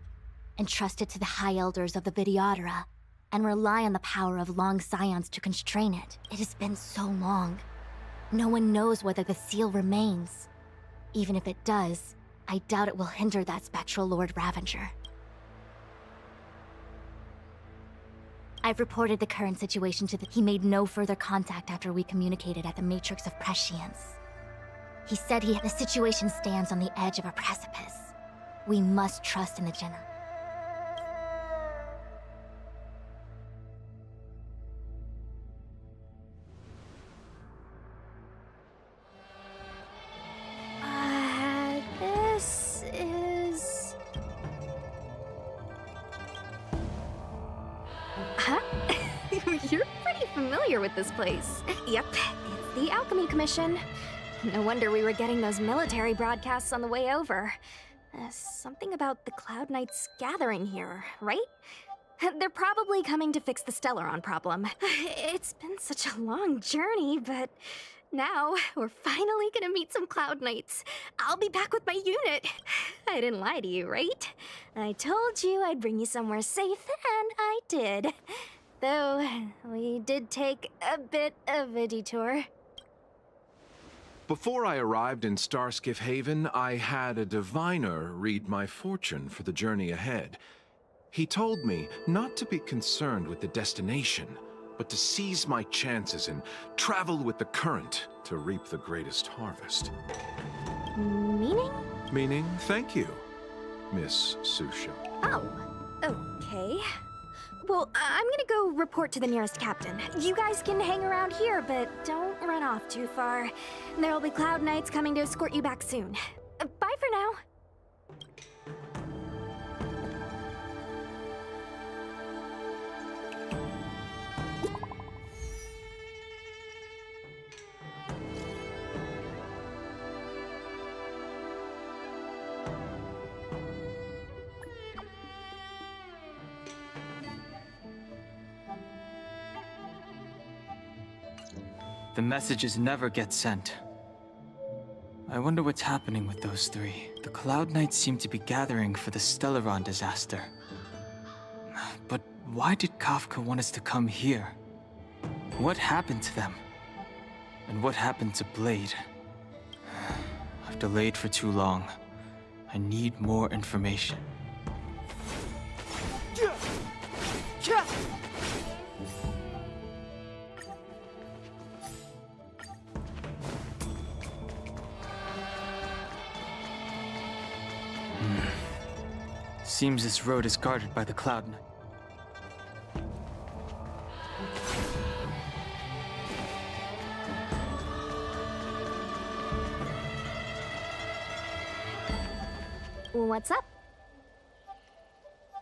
entrust it to the High Elders of the Vidyadhara, and rely on the power of long scions to constrain it. It has been so long. No one knows whether the seal remains. Even if it does, I doubt it will hinder that spectral Lord Ravenger. I've reported the current situation to the... He made no further contact after we communicated at the Matrix of Prescience. He said the situation stands on the edge of a precipice. We must trust in the Jenna. This is... Huh? You're pretty familiar with this place. Yep, it's the Alchemy Commission. No wonder we were getting those military broadcasts on the way over. Something about the Cloud Knights gathering here, right? They're probably coming to fix the Stellaron problem. It's been such a long journey, but now we're finally gonna meet some Cloud Knights. I'll be back with my unit. I didn't lie to you, right? I told you I'd bring you somewhere safe, and I did. Though, we did take a bit of a detour. Before I arrived in Starskiff Haven, I had a diviner read my fortune for the journey ahead. He told me not to be concerned with the destination, but to seize my chances and travel with the current to reap the greatest harvest. Meaning? Meaning, thank you, Miss Susha. Oh, okay. Well, I'm gonna go report to the nearest captain. You guys can hang around here, but don't run off too far. There'll be Cloud Knights coming to escort you back soon. Bye for now. The messages never get sent. I wonder what's happening with those three. The Cloud Knights seem to be gathering for the Stellaron disaster. But why did Kafka want us to come here? What happened to them? And what happened to Bleid? I've delayed for too long. I need more information. Seems this road is guarded by the Cloud Knight. What's up?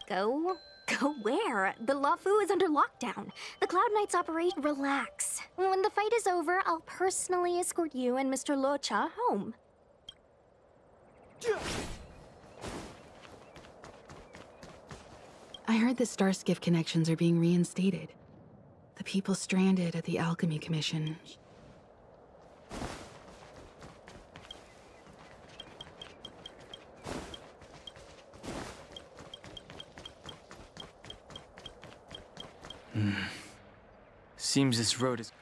Go Go where? The Luofu is under lockdown. The Cloud Knights operate. Relax. When the fight is over, I'll personally escort you and Mr. Locha home. I heard the Starskiff connections are being reinstated. The people stranded at the Alchemy Commission. Seems this road is...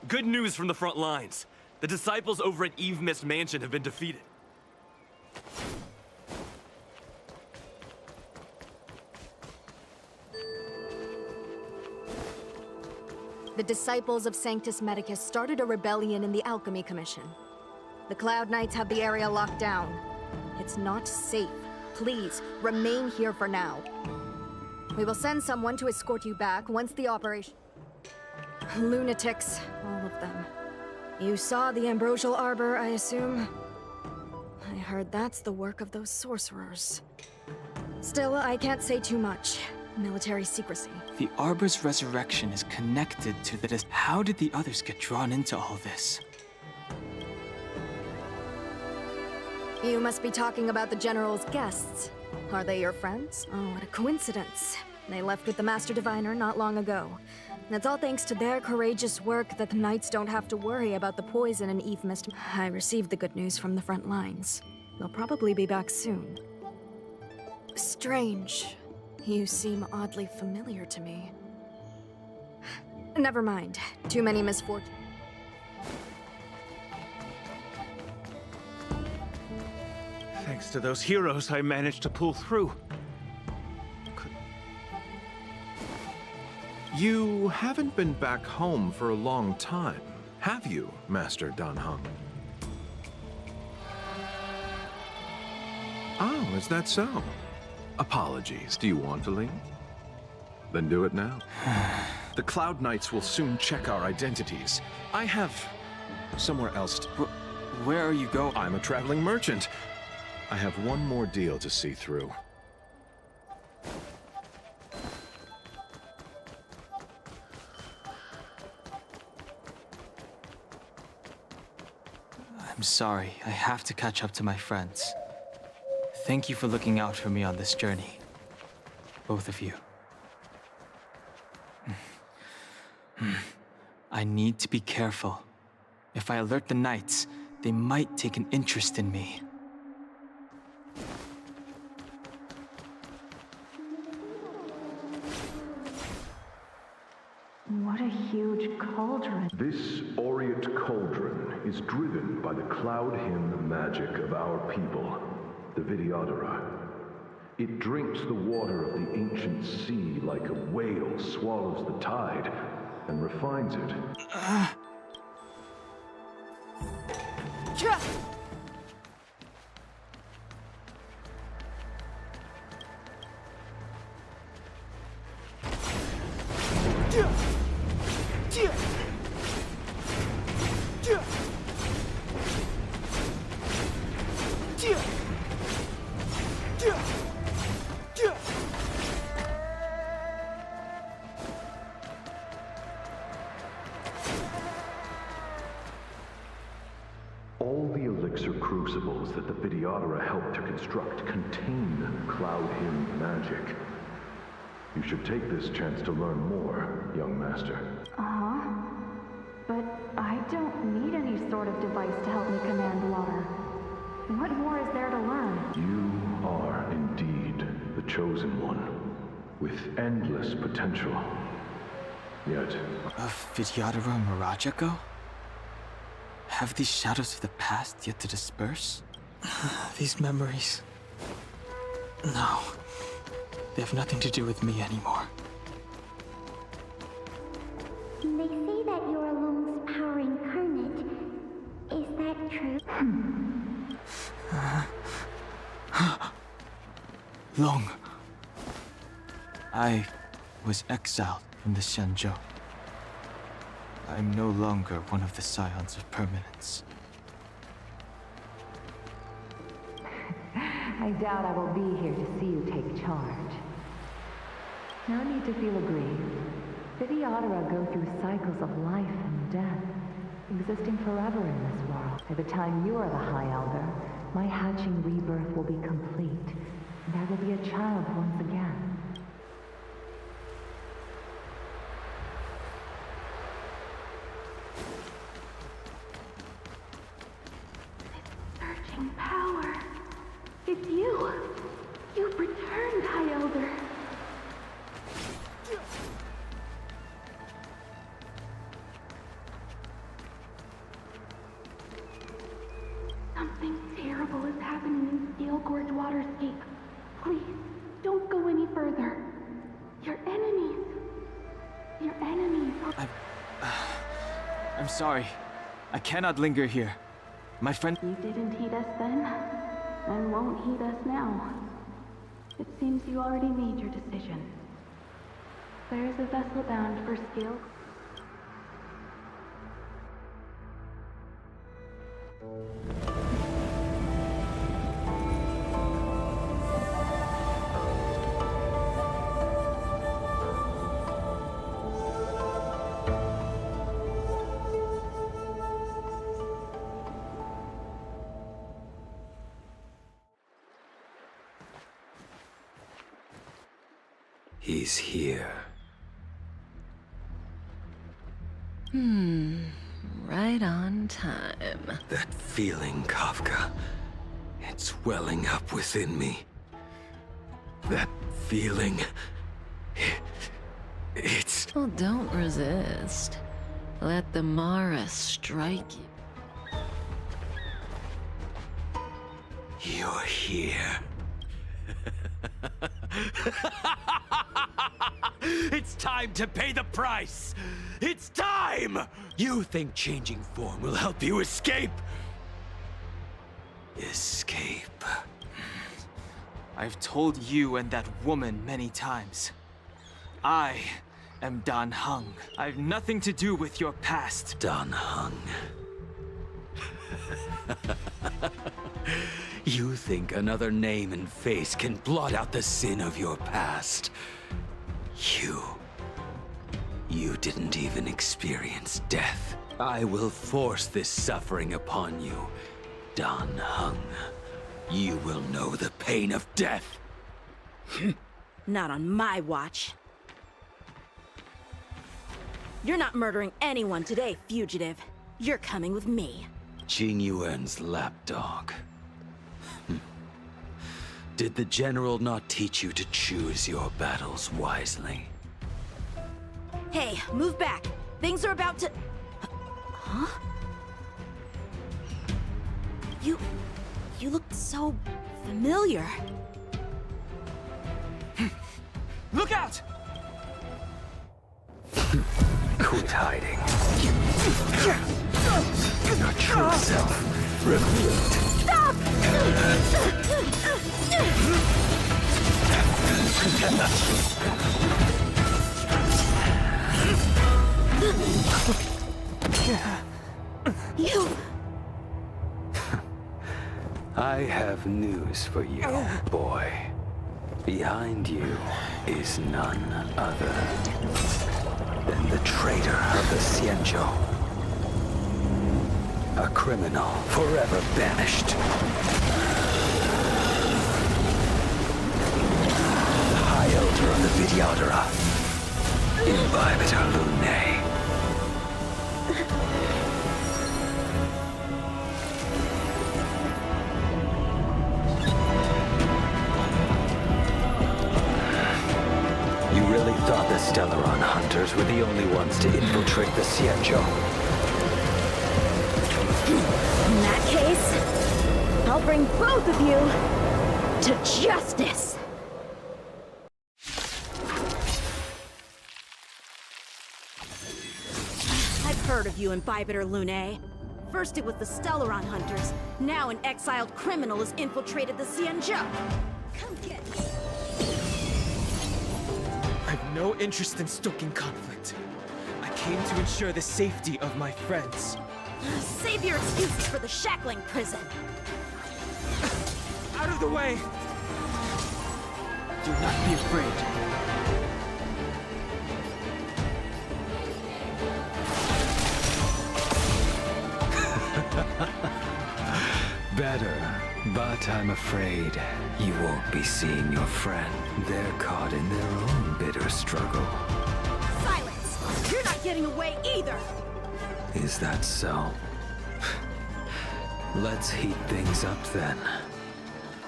Good news from the front lines. The disciples over at Eve Mist Mansion have been defeated. The disciples of Sanctus Medicus started a rebellion in the Alchemy Commission. The Cloud Knights have the area locked down. It's not safe. Please, remain here for now. We will send someone to escort you back once the operation... Lunatics, all of them. You saw the Ambrosial Arbor, I assume? I heard that's the work of those sorcerers. Still, I can't say too much. Military secrecy. The Arbor's resurrection is connected to the... How did the others get drawn into all this? You must be talking about the General's guests. Are they your friends? Oh, what a coincidence. They left with the Master Diviner not long ago. That's all thanks to their courageous work that the Knights don't have to worry about the poison in Eve Mist. I received the good news from the front lines. They'll probably be back soon. Strange. You seem oddly familiar to me. Never mind. Too many misfortunes. Thanks to those heroes, I managed to pull through. You haven't been back home for a long time, have you, Master Danheng? Oh, is that so? Apologies. Do you want to leave? Then do it now. The Cloud Knights will soon check our identities. I have somewhere else to... Where are you going? I'm a traveling merchant. I have one more deal to see through. I'm sorry. I have to catch up to my friends. Thank you for looking out for me on this journey. Both of you. I need to be careful. If I alert the Knights, they might take an interest in me. What a huge cauldron. This aureate cauldron is driven by the cloud hymn magic of our people, the Vidyadhara. It drinks the water of the ancient sea like a whale swallows the tide and refines it. All the elixir crucibles that the Vidyadhara helped to construct contain cloud hymn magic. You should take this chance to learn more, young master. Uh-huh. But I don't need any sort of device to help me command water. What more is there to learn? You are indeed the chosen one, with endless potential. Yet... Vidyadhara Mirajago? Have these shadows of the past yet to disperse? These memories... No. They have nothing to do with me anymore. They say that you're Lung's power incarnate. Is that true? Lung. I was exiled from the Xianzhou. I'm no longer one of the Scions of Permanence. I doubt I will be here to see you take charge. No need to feel aggrieved. Videodara go through cycles of life and death, existing forever in this world. By the time you are the High Elder, my hatching rebirth will be complete, and I will be a child once again. Surging power. It's you. You've returned, High Elder. Something terrible is happening in Steel Gorge Waterscape. Please, don't go any further. Your enemies. Your enemies are... I'm sorry. I cannot linger here. My friend... You didn't heed us then, and won't heed us now. It seems you already made your decision. There is a vessel bound for Steel... He's here. Right on time. That feeling, Kafka. It's welling up within me. That feeling... It's... Well, don't resist. Let the Mara strike you. You're here. It's time to pay the price! It's time! You think changing form will help you escape? Escape. I've told you and that woman many times. I am Dan Heng. I have nothing to do with your past. Dan Heng. You think another name and face can blot out the sin of your past? You didn't even experience death. I will force this suffering upon you, Dan Heng. You will know the pain of death. Not on my watch. You're not murdering anyone today, fugitive. You're coming with me. Jing Yuan's lapdog. Did the General not teach you to choose your battles wisely? Hey, move back. Things are about to... Huh? You look so familiar. Look out! Quit hiding. Your true self revealed. Stop! You... I have news for you, boy. Behind you is none other than the traitor of the Xianzhou. A criminal forever banished. The High Elder of the Videodara. Imbibitor Lunae. You really thought the Stellaron hunters were the only ones to infiltrate the Xianzhou? In that case, I'll bring both of you to justice! I've heard of you, Imbibitor Lunae. First it was the Stellaron hunters, now an exiled criminal has infiltrated the Xianzhou. Come get me! I've no interest in stoking conflict. I came to ensure the safety of my friends. Save your excuses for the shackling prison. Out of of the way! Do not be afraid. Better, but I'm afraid you won't be seeing your friend. They're caught in their own bitter struggle. Silence! You're not getting away either! Is that so? Let's heat things up then.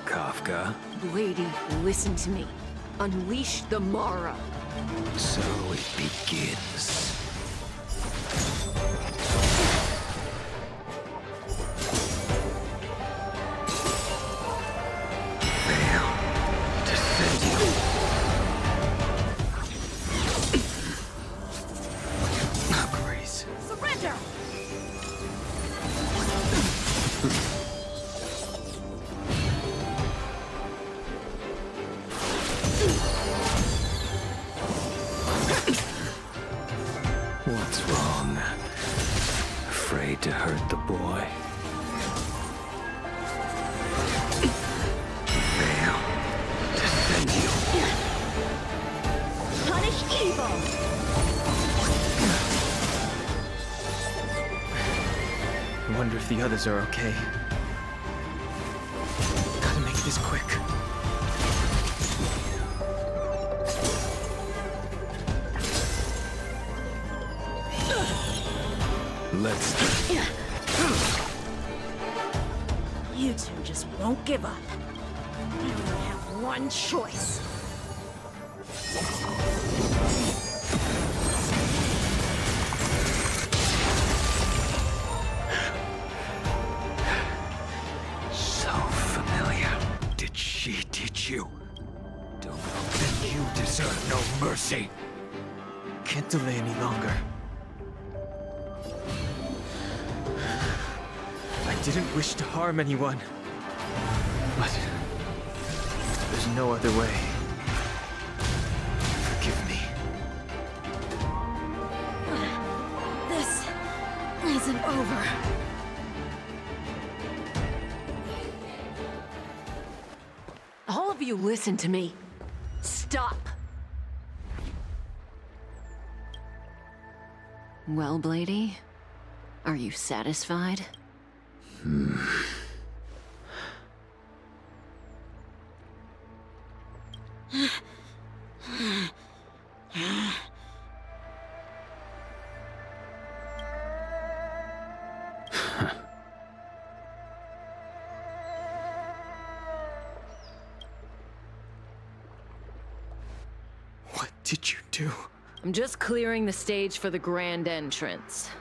Kafka. Lady, listen to me. Unleash the Mara. So it begins. Surrender! What's wrong? Afraid to hurt the boy? Fail to send you. Punish evil! I wonder if the others are okay. Gotta make this quick. Let's... You two just won't give up. You only have one choice. So familiar. Did she teach you? Don't think you deserve no mercy. Can't delay any longer. I didn't wish to harm anyone. But there's no other way. Forgive me. This isn't over. All of you listen to me. Stop. Well, Blady, are you satisfied? What did you do? I'm just clearing the stage for the grand entrance.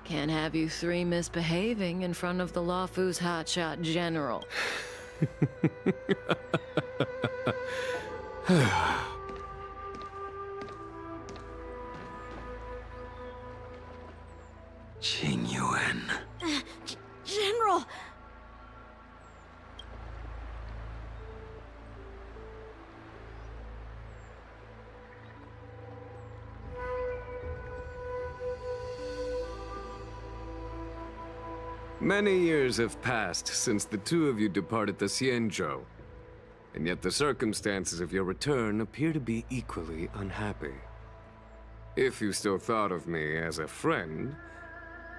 Can't have you three misbehaving in front of the Lafu's hotshot general. Jing Yuan. General! Many years have passed since the two of you departed the Xianzhou, and yet the circumstances of your return appear to be equally unhappy. If you still thought of me as a friend,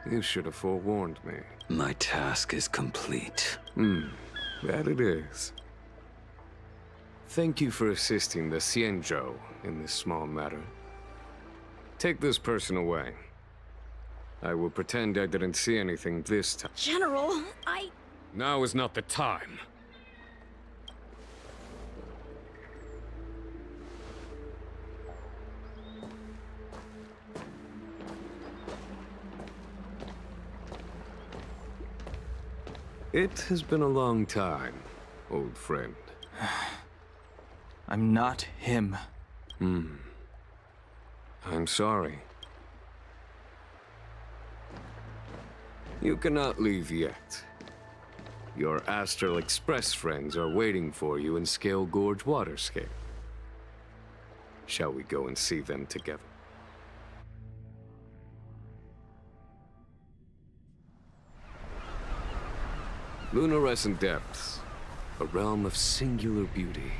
you should have forewarned me. My task is complete. That it is. Thank you for assisting the Xianzhou in this small matter. Take this person away. I will pretend I didn't see anything this time. General, Now is not the time. It has been a long time, old friend. I'm not him. I'm sorry. You cannot leave yet. Your Astral Express friends are waiting for you in Scale Gorge Waterscape. Shall we go and see them together? Lunarescent Depths. a realm of singular beauty.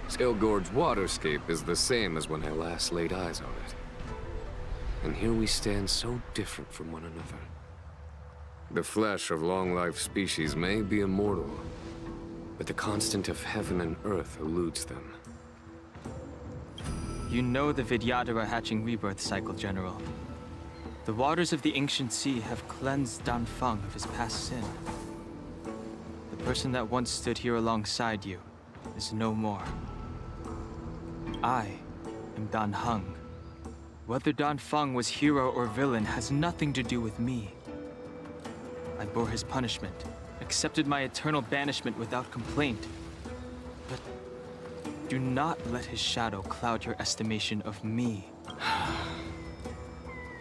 Stilgord's waterscape is the same as when I last laid eyes on it. And here we stand so different from one another. The flesh of long-lived species may be immortal, but the constant of heaven and earth eludes them. You know the Vidyadhara hatching rebirth cycle, General. The waters of the ancient sea have cleansed Danfeng of his past sin. The person that once stood here alongside you is no more. I am Dan Heng. Whether Danfeng was hero or villain has nothing to do with me. I bore his punishment, accepted my eternal banishment without complaint. But do not let his shadow cloud your estimation of me.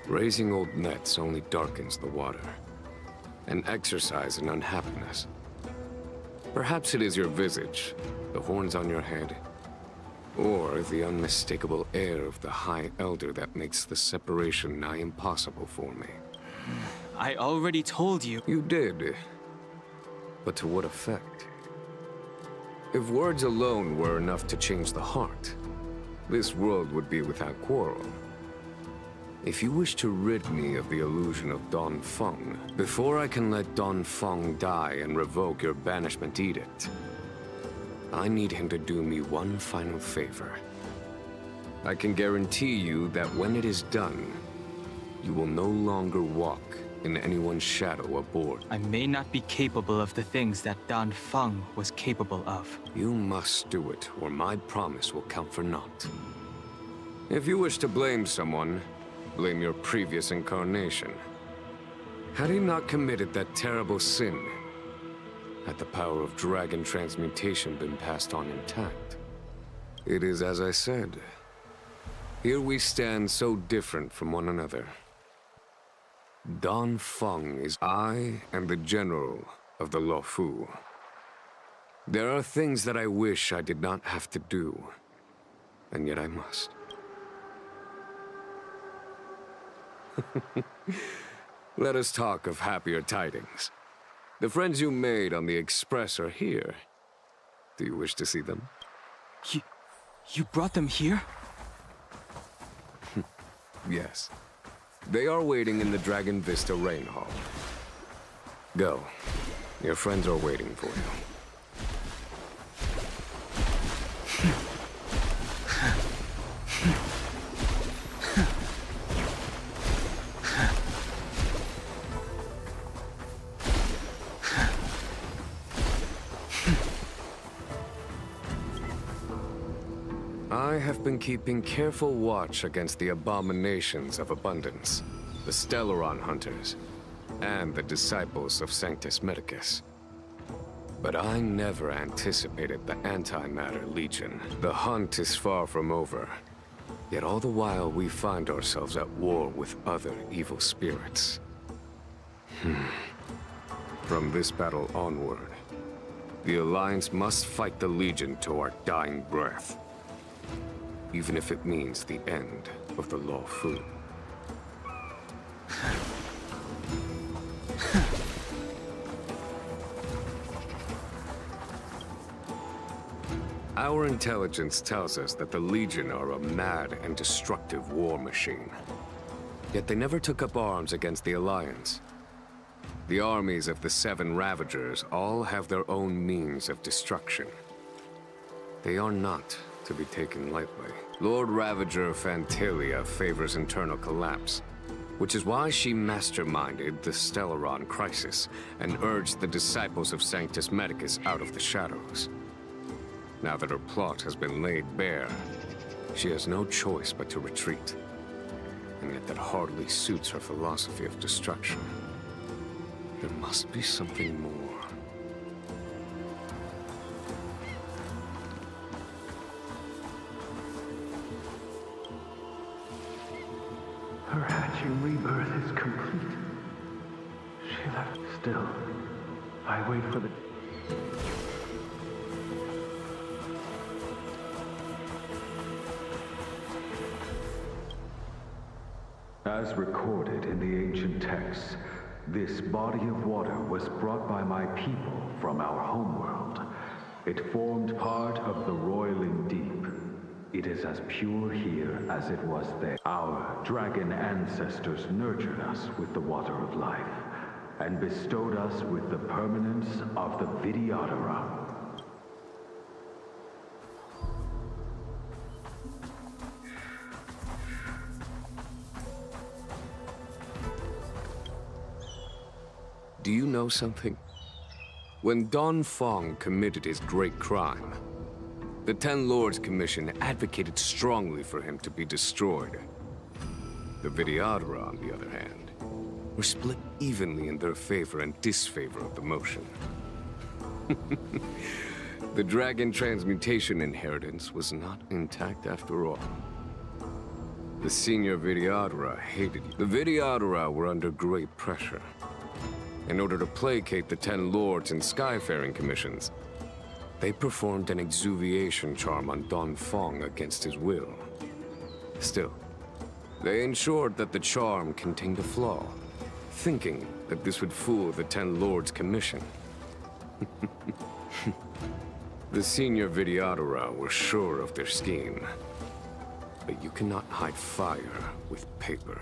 Raising old nets only darkens the water, an exercise in unhappiness. Perhaps it is your visage, the horns on your head, or the unmistakable air of the High Elder that makes the separation nigh impossible for me. I already told you. You did. But to what effect? If words alone were enough to change the heart, this world would be without quarrel. If you wish to rid me of the illusion of Danfeng, before I can let Danfeng die and revoke your banishment edict, I need him to do me one final favor. I can guarantee you that when it is done, you will no longer walk in anyone's shadow aboard. I may not be capable of the things that Danfeng was capable of. You must do it, or my promise will count for naught. If you wish to blame someone, blame your previous incarnation. Had he not committed that terrible sin, had the power of dragon transmutation been passed on intact? It is as I said. Here we stand so different from one another. Danfeng is I am the general of the Luofu. There are things that I wish I did not have to do, and yet I must. Let us talk of happier tidings. The friends you made on the Express are here. Do you wish to see them? You brought them here? Yes. They are waiting in the Dragon Vista Rain Hall. Go. Your friends are waiting for you. I have been keeping careful watch against the abominations of abundance, the Stellaron hunters, and the disciples of Sanctus Medicus. But I never anticipated the Antimatter Legion. The hunt is far from over, yet all the while we find ourselves at war with other evil spirits. From this battle onward, the Alliance must fight the Legion to our dying breath. Even if it means the end of the Luofu. Our intelligence tells us that the Legion are a mad and destructive war machine. Yet they never took up arms against the Alliance. The armies of the Seven Ravagers all have their own means of destruction. They are not to be taken lightly. Lord Ravager Fantalia favors internal collapse, which is why she masterminded the Stellaron crisis and urged the disciples of Sanctus Medicus out of the shadows. Now that her plot has been laid bare, she has no choice but to retreat. And yet that hardly suits her philosophy of destruction. There must be something more. Her hatching rebirth is complete. She left still. I wait for the... As recorded in the ancient texts, this body of water was brought by my people from our homeworld It formed part of the roiling deep. It is as pure here as it was there. Our dragon ancestors nurtured us with the water of life, and bestowed us with the permanence of the Videodora. Do you know something? When Don Fong committed his great crime, the Ten Lords Commission advocated strongly for him to be destroyed. The Videodora, on the other hand, were split evenly in their favor and disfavor of the motion. The dragon transmutation inheritance was not intact after all. The senior Videodora hated you. The Videodora were under great pressure. In order to placate the Ten Lords and Skyfaring Commissions, they performed an exuviation charm on Don Fong against his will. Still, they ensured that the charm contained a flaw, thinking that this would fool the Ten Lords Commission. The senior Videodora were sure of their scheme, but you cannot hide fire with paper.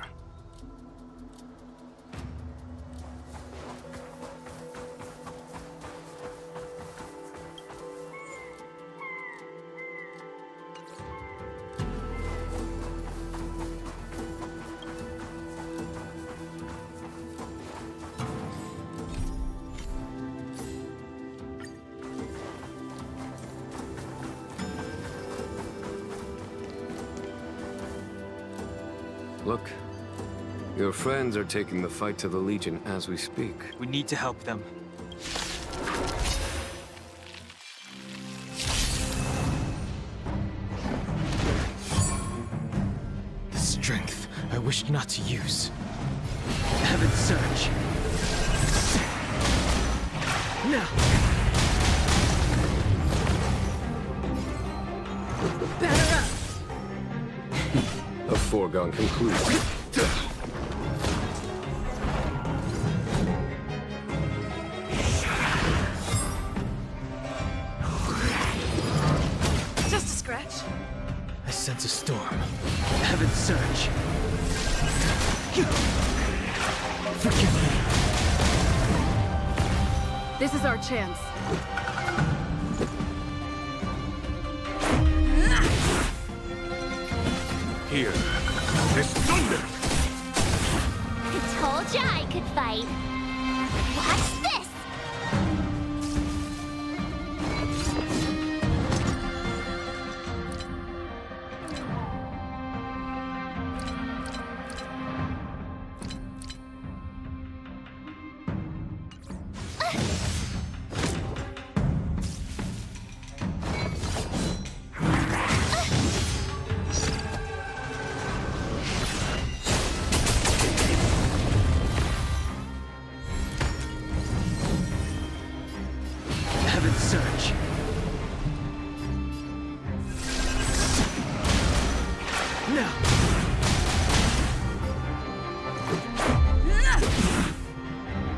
Look, your friends are taking the fight to the Legion as we speak. We need to help them. The strength I wished not to use. Heaven Surge. Now! Batter up! A foregone conclusion. Just a scratch. I sense a storm. Heaven Surge. Forgive me. This is our chance. Here is thunder! I told ya I could fight. Watch this! Heaven Surge. Now!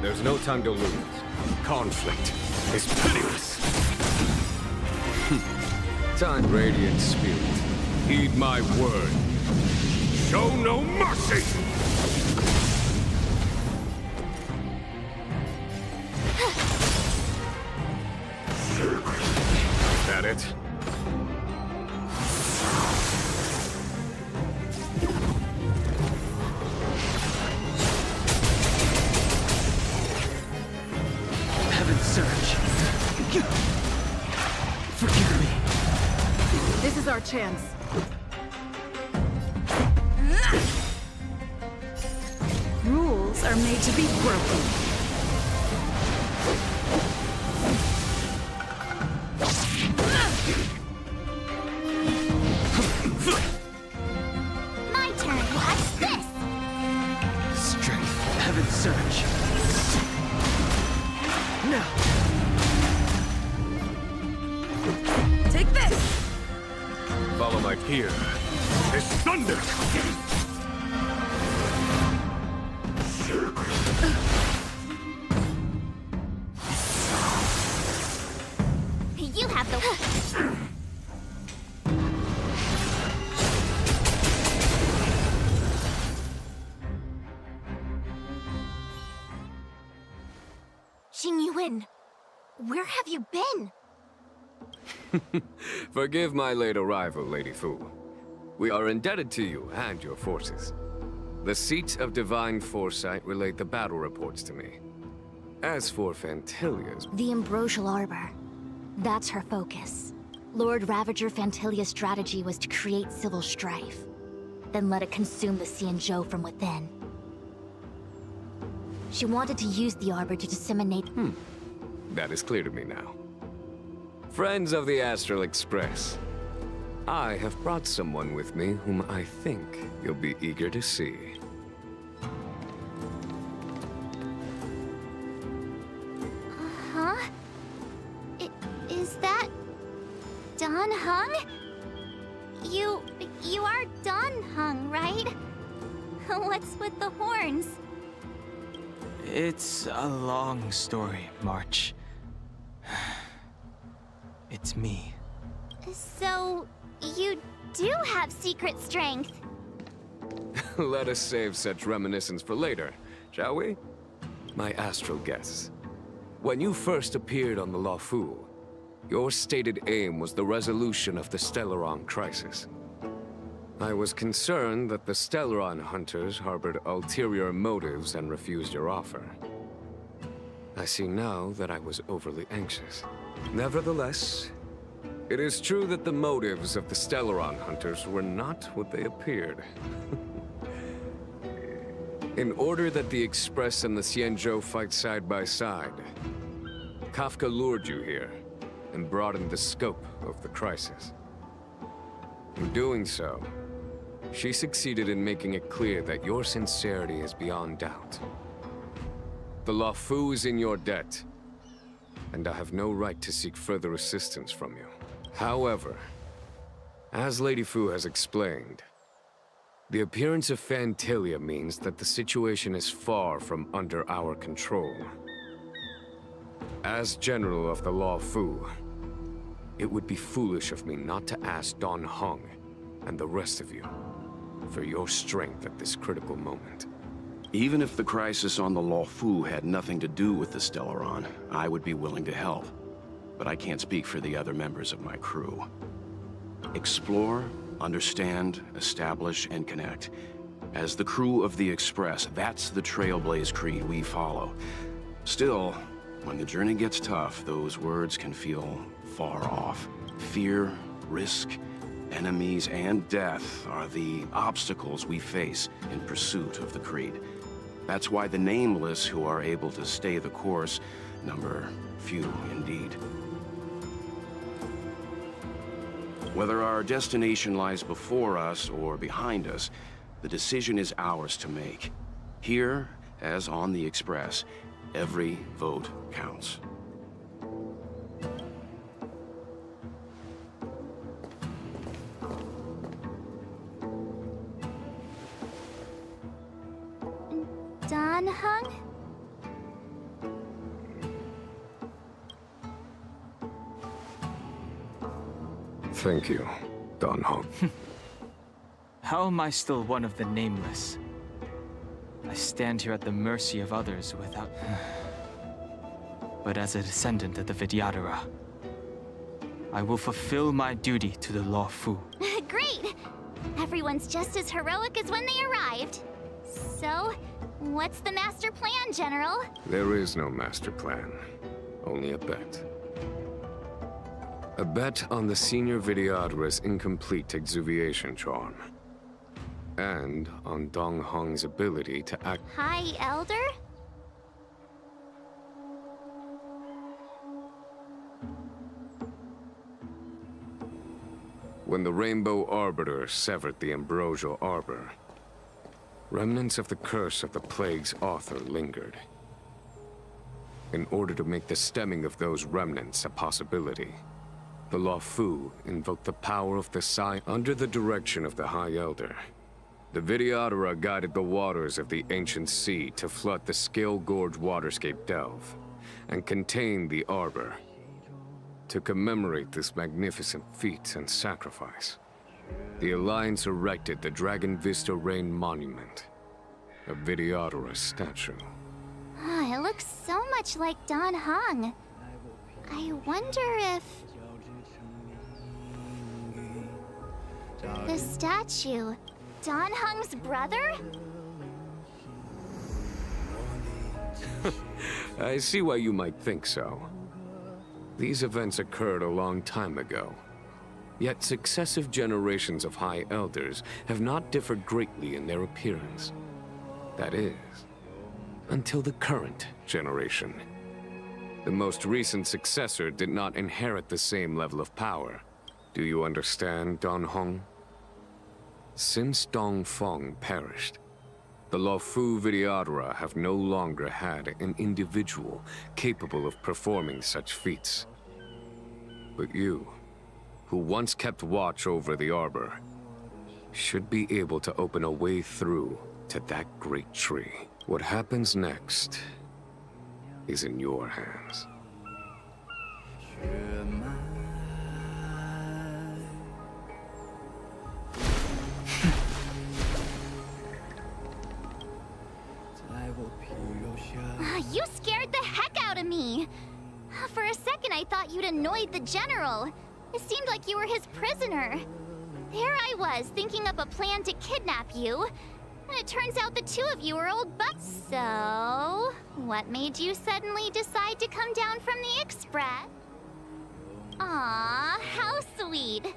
There's no time to lose. Conflict is pitiless. Time, Radiant Spirit. Heed my word. Show no mercy! Is that it? Heaven Surge. Forgive me. This is our chance. Rules are made to be broken. My turn. Watch this! Strength. Heaven Surge. Now! Take this! Follow my peer. It's thunder! You have Where have you been? Forgive my late arrival, Lady Fu. We are indebted to you and your forces. The Seat of Divine Foresight relayed the battle reports to me. As for Fantilia's... The Ambrosial Arbor. That's her focus. Lord Ravager Fantilia's strategy was to create civil strife, then let it consume the Xianzhou from within. She wanted to use the Arbor to disseminate... That is clear to me now. Friends of the Astral Express, I have brought someone with me whom I think you'll be eager to see. Huh? Is that... Dan Heng? You are Dan Heng, right? What's with the horns? It's a long story, March. It's me. So, you do have secret strength. Let us save such reminiscence for later, shall we? My astral guests. When you first appeared on the Luofu, your stated aim was the resolution of the Stellaron crisis. I was concerned that the Stellaron hunters harbored ulterior motives and refused your offer. I see now that I was overly anxious. Nevertheless, it is true that the motives of the Stellaron hunters were not what they appeared. In order that the Express and the Xianzhou fight side by side, Kafka lured you here and broadened the scope of the crisis. In doing so, she succeeded in making it clear that your sincerity is beyond doubt. The Luofu is in your debt, and I have no right to seek further assistance from you. However, as Lady Fu has explained, the appearance of Fantilia means that the situation is far from under our control. As General of the Luofu, it would be foolish of me not to ask Dan Heng and the rest of you for your strength at this critical moment. Even if the crisis on the Luofu had nothing to do with the Stellaron, I would be willing to help. But I can't speak for the other members of my crew. Explore, understand, establish, and connect. As the crew of the Express, that's the Trailblaze creed we follow. Still, when the journey gets tough, those words can feel far off. Fear, risk, enemies, and death are the obstacles we face in pursuit of the creed. That's why the nameless who are able to stay the course number few indeed. Whether our destination lies before us or behind us, the decision is ours to make. Here, as on the Express, every vote counts. Dan Heng? Thank you, Dan Heng. How am I still one of the nameless? I stand here at the mercy of others without... But as a descendant of the Vidyadhara, I will fulfill my duty to the Luofu. Great! Everyone's just as heroic as when they arrived. So, what's the master plan, General? There is no master plan, only a bet. A bet on the senior Vidyadhara's incomplete exuviation charm. And on Dong Hong's ability to act... Hi, Elder? When the Rainbow Arbiter severed the Ambrosial Arbor, remnants of the curse of the plague's author lingered. In order to make the stemming of those remnants a possibility, the Luofu invoked the power of the Sai under the direction of the High Elder. The Vidyadhara guided the waters of the ancient sea to flood the Scale Gorge waterscape delve and contain the Arbor. To commemorate this magnificent feat and sacrifice, the Alliance erected the Dragon Vista Rain Monument, a Vidyadhara statue. It looks so much like Dan Heng. I wonder if... the statue... Dan Heng's brother? I see why you might think so. These events occurred a long time ago. Yet successive generations of High Elders have not differed greatly in their appearance. That is, until the current generation. The most recent successor did not inherit the same level of power. Do you understand, Dan Heng? Since Dongfeng perished, the Luofu Vidyadhara have no longer had an individual capable of performing such feats. But you, who once kept watch over the arbor, should be able to open a way through to that great tree. What happens next is in your hands. You scared the heck out of me! For a second I thought you'd annoyed the general. It seemed like you were his prisoner. There I was, thinking up a plan to kidnap you. And it turns out the two of you are old buds. So, what made you suddenly decide to come down from the Express? Aw, how sweet.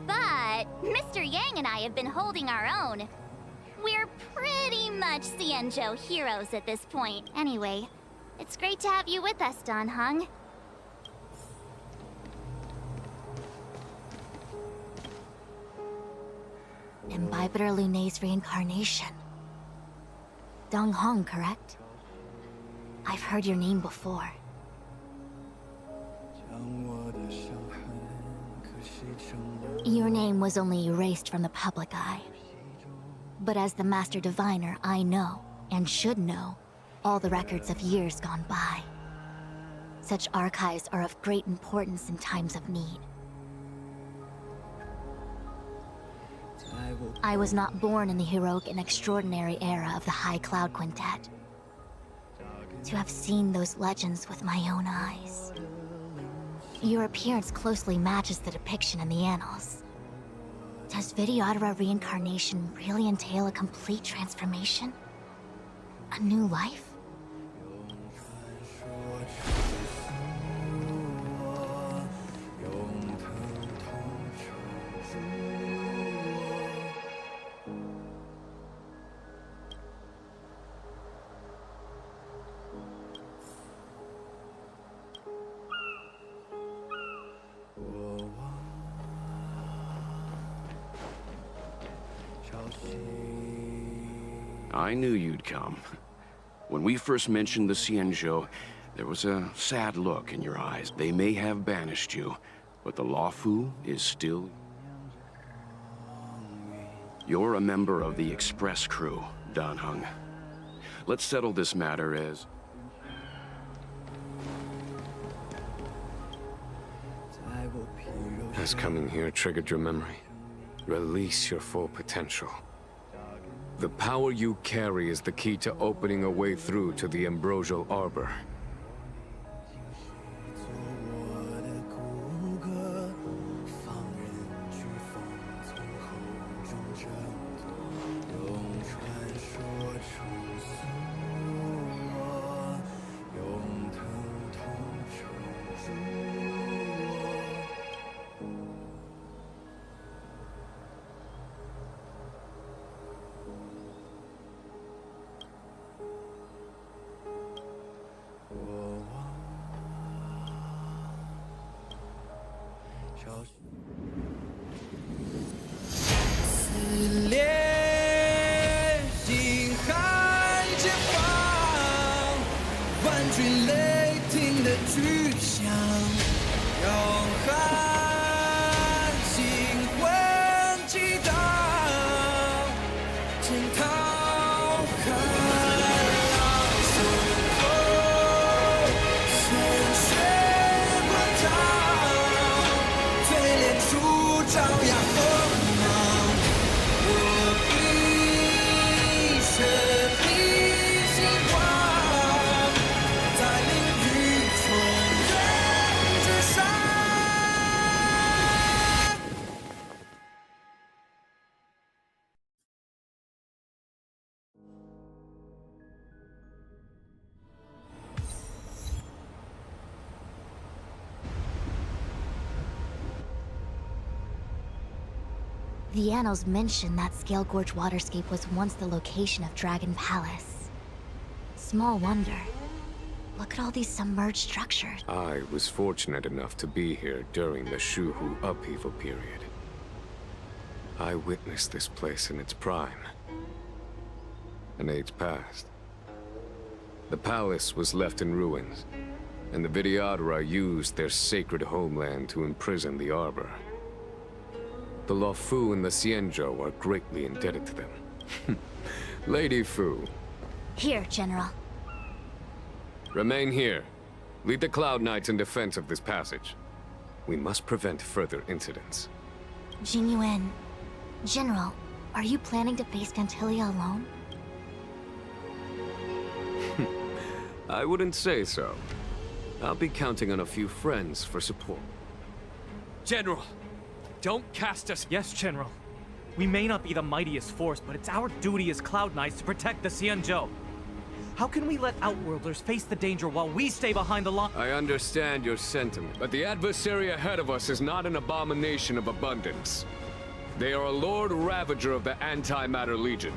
But Mr. Yang and I have been holding our own. We're pretty much Xianzhou heroes at this point. Anyway, it's great to have you with us, Dan Heng. Imbibitor Lunay's reincarnation. Dong Heng, correct? I've heard your name before. Your name was only erased from the public eye. But as the Master Diviner, I know, and should know, all the records of years gone by. Such archives are of great importance in times of need. I was not born in the heroic and extraordinary era of the High Cloud Quintet. To have seen those legends with my own eyes. Your appearance closely matches the depiction in the annals. Does Vidyadhara reincarnation really entail a complete transformation? A new life? I knew you'd come. When we first mentioned the Xianzhou, there was a sad look in your eyes. They may have banished you, but the Luofu is still... You're a member of the Express crew, Dan Heng. Let's settle this matter as... Has coming here triggered your memory? Release your full potential. The power you carry is the key to opening a way through to the ambrosial arbor. The annals mention that Scale Gorge waterscape was once the location of Dragon Palace. Small wonder. Look at all these submerged structures. I was fortunate enough to be here during the Shuhu upheaval period. I witnessed this place in its prime. An age passed. The palace was left in ruins, and the Vidyadhara used their sacred homeland to imprison the Arbor. The Luofu and the Xianzhou are greatly indebted to them. Lady Fu. Here, General. Remain here. Lead the Cloud Knights in defense of this passage. We must prevent further incidents. Jingyuan. General, are you planning to face Cantilia alone? I wouldn't say so. I'll be counting on a few friends for support. General, don't cast us. Yes, General. We may not be the mightiest force, but it's our duty as Cloud Knights to protect the Xianzhou. How can we let Outworlders face the danger while we stay behind the line? I understand your sentiment, but the adversary ahead of us is not an abomination of abundance. They are a Lord Ravager of the Antimatter Legion.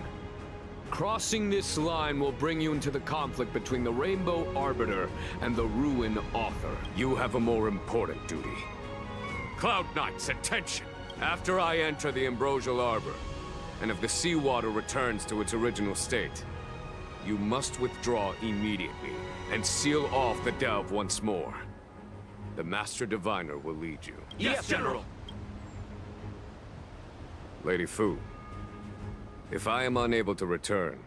Crossing this line will bring you into the conflict between the Rainbow Arbiter and the Ruin Author. You have a more important duty. Cloud Knights, attention! After I enter the Ambrosial Arbor, and if the seawater returns to its original state, you must withdraw immediately and seal off the delve once more. The Master Diviner will lead you. Yes, General! Lady Fu, if I am unable to return,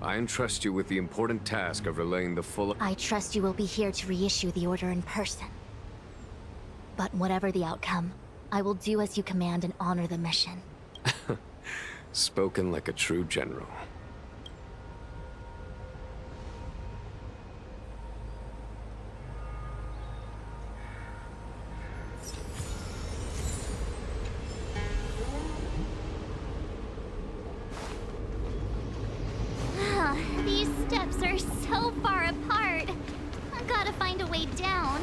I entrust you with the important task of relaying the full... I trust you will be here to reissue the order in person. But whatever the outcome, I will do as you command and honor the mission. Spoken like a true general. These steps are so far apart. I've gotta find a way down.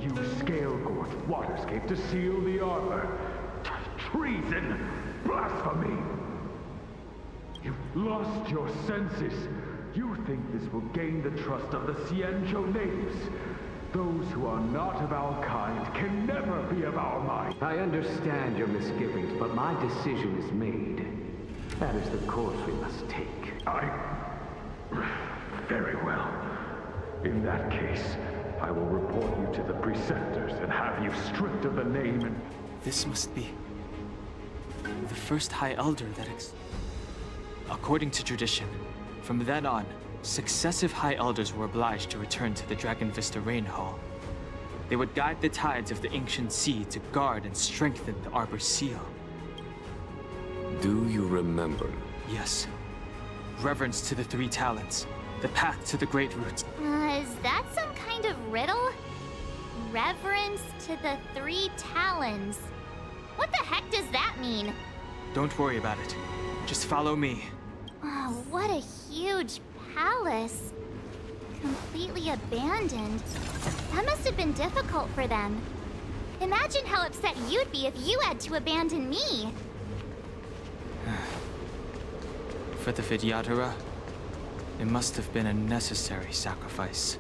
You Scale Gorge waterscape to seal the arbor. Treason! Blasphemy! You've lost your senses. You think this will gain the trust of the Xianzhou natives. Those who are not of our kind can never be of our mind. I understand your misgivings, but my decision is made. That is the course we must take. Very well. In that case, I will report you to the preceptors and have you stripped of the name and... This must be... the first High Elder that According to tradition, from then on, successive High Elders were obliged to return to the Dragon Vista Rain Hall. They would guide the tides of the ancient sea to guard and strengthen the Arbor's seal. Do you remember? Yes. Reverence to the three talents. The path to the Great Roots. Is that some kind of riddle? Reverence to the three talons. What the heck does that mean? Don't worry about it. Just follow me. Oh, what a huge palace. Completely abandoned. That must have been difficult for them. Imagine how upset you'd be if you had to abandon me. For the Vidyadhara, it must have been a necessary sacrifice.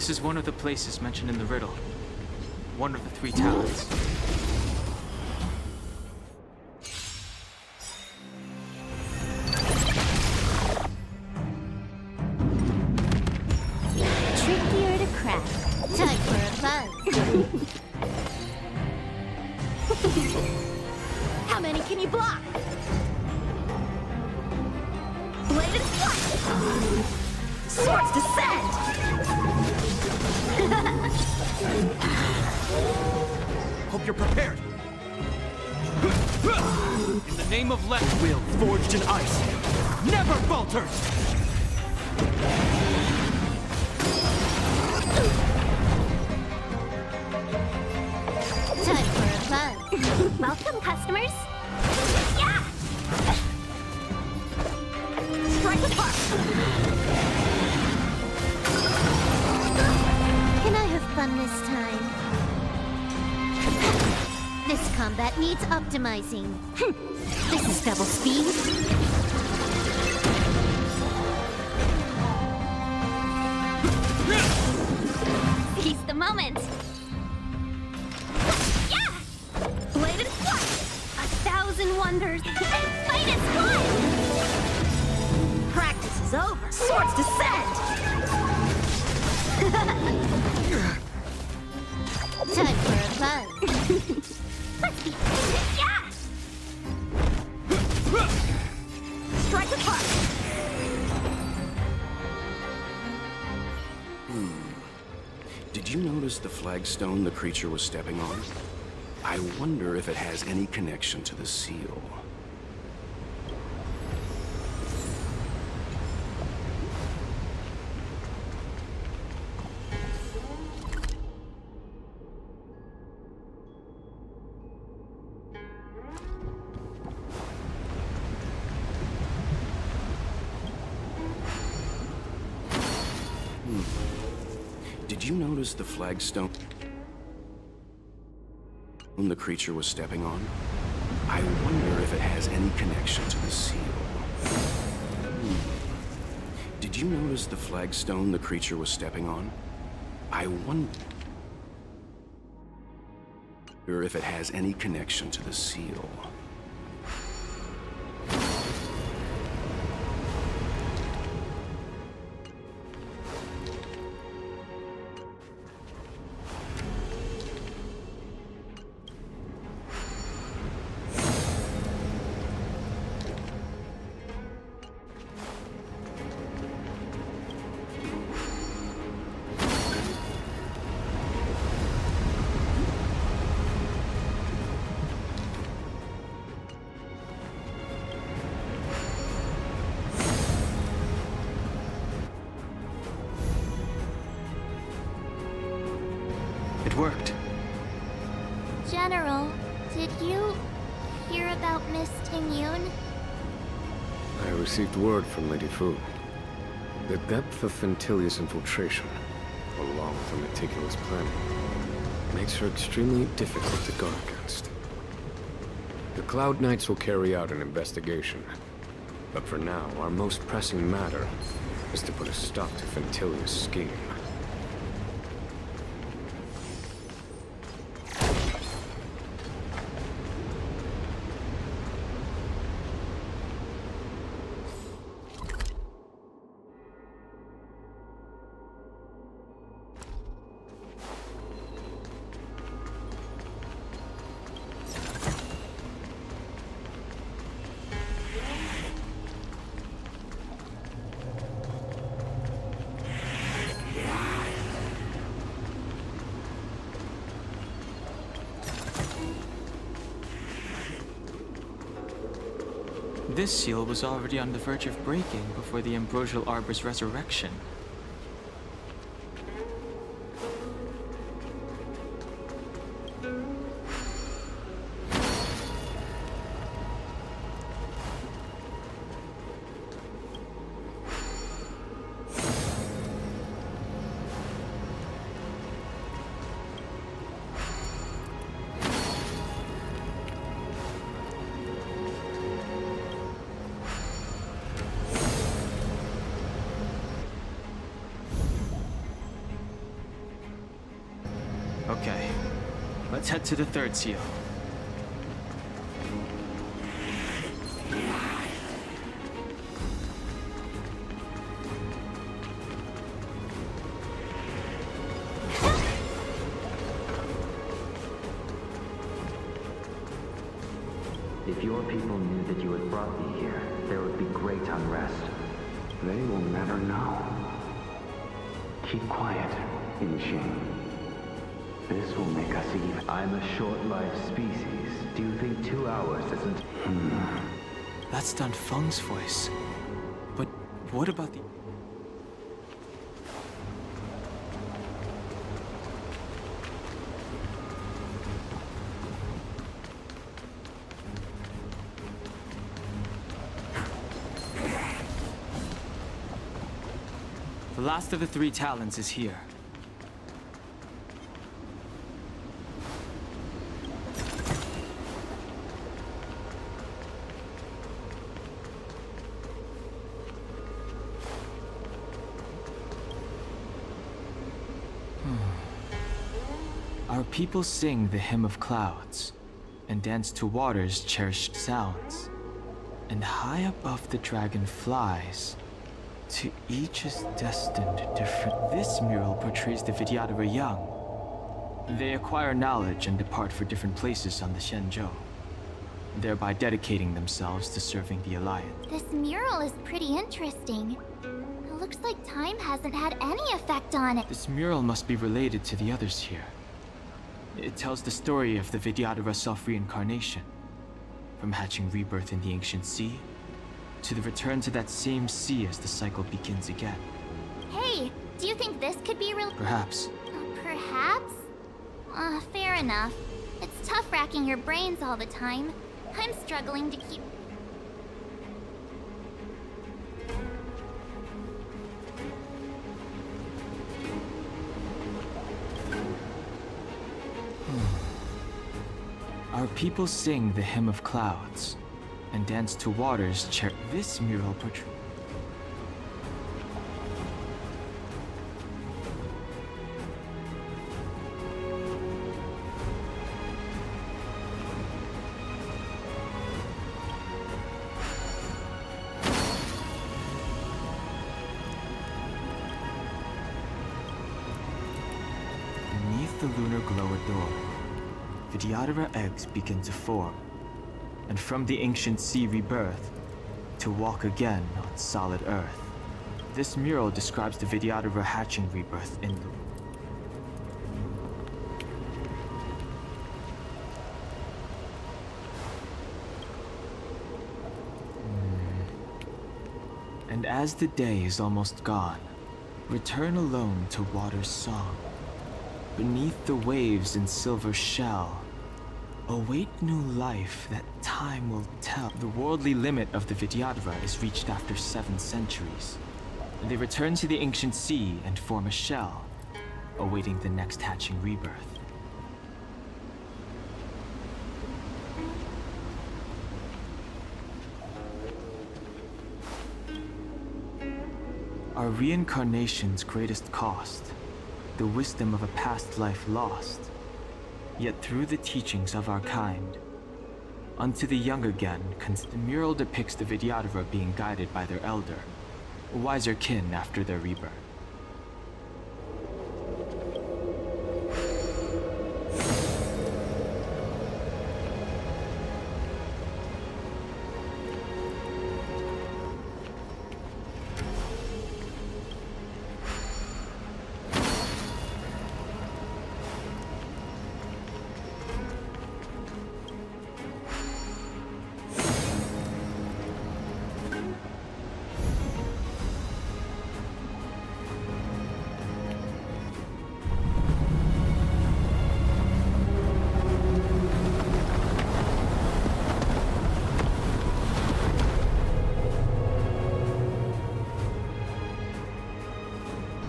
This is one of the places mentioned in the riddle. One of the 3 talents. Trickier to crack. Time for a buzz. How many can you block? Bladed flight! Swords descend! Hope you're prepared. In the name of left will, forged in ice, never falters! Time for a buzz. Welcome, customers. Yeah! Strike with heart! Can I have fun this time? This combat needs optimizing. This is double speed. Seize the moment. Yeah! Bladed flight! 1,000 wonders. Fight is fun! Practice is over. Swords descend! Time for a buzz. Let's be... Yeah! Strike with heart! Did you notice the flagstone the creature was stepping on? I wonder if it has any connection to the seal. Did you notice the flagstone the creature was stepping on? I wonder if it has any connection to the seal. Did you notice the flagstone the creature was stepping on? I wonder if it has any connection to the seal. It worked. General, did you hear about Miss Tingyun? I received word from Lady Fu. The depth of Fentilia's infiltration, along with her meticulous planning, makes her extremely difficult to guard against. The Cloud Knights will carry out an investigation. But for now, our most pressing matter is to put a stop to Fentilia's scheme. This seal was already on the verge of breaking before the Ambrosial Arbor's resurrection. Let's head to the third seal. If your people knew that you had brought me here, there would be great unrest. They will never know. Keep quiet, Inching. This will make us even. I'm a short-lived species. Do you think 2 hours isn't... That's Dan Feng's voice. But what about the... The last of the 3 talons is here. Our people sing the Hymn of Clouds and dance to water's cherished sounds. And high above the dragon flies. To each is destined different. This mural portrays the Vidyadhara young. They acquire knowledge and depart for different places on the Xianzhou, thereby dedicating themselves to serving the Alliance. This mural is pretty interesting. It looks like time hasn't had any effect on it. This mural must be related to the others here. It tells the story of the Vidyadhara self-reincarnation, from hatching rebirth in the ancient sea, to the return to that same sea as the cycle begins again. Hey, do you think this could be real? Perhaps. Perhaps? Fair enough. It's tough racking your brains all the time. I'm struggling to keep... Our people sing the Hymn of Clouds and dance to water's This mural portrays. Beneath the lunar glow adore, Vidyadhara eggs begin to form, and from the ancient sea rebirth, to walk again on solid earth. This mural describes the Vidyadhara hatching rebirth in the... And as the day is almost gone, return alone to water's song. Beneath the waves in silver shell, await new life that time will tell. The worldly limit of the Vidyadhara is reached after 7 centuries. They return to the ancient sea and form a shell, awaiting the next hatching rebirth. Our reincarnation's greatest cost, the wisdom of a past life lost. Yet through the teachings of our kind, unto the young again, the mural depicts the Vidyadhara being guided by their elder, wiser kin after their rebirth.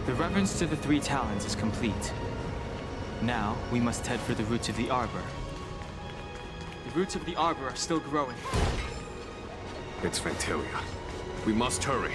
The reverence to the 3 talons is complete. Now, we must head for the roots of the arbor. The roots of the arbor are still growing. It's Ventilia. We must hurry.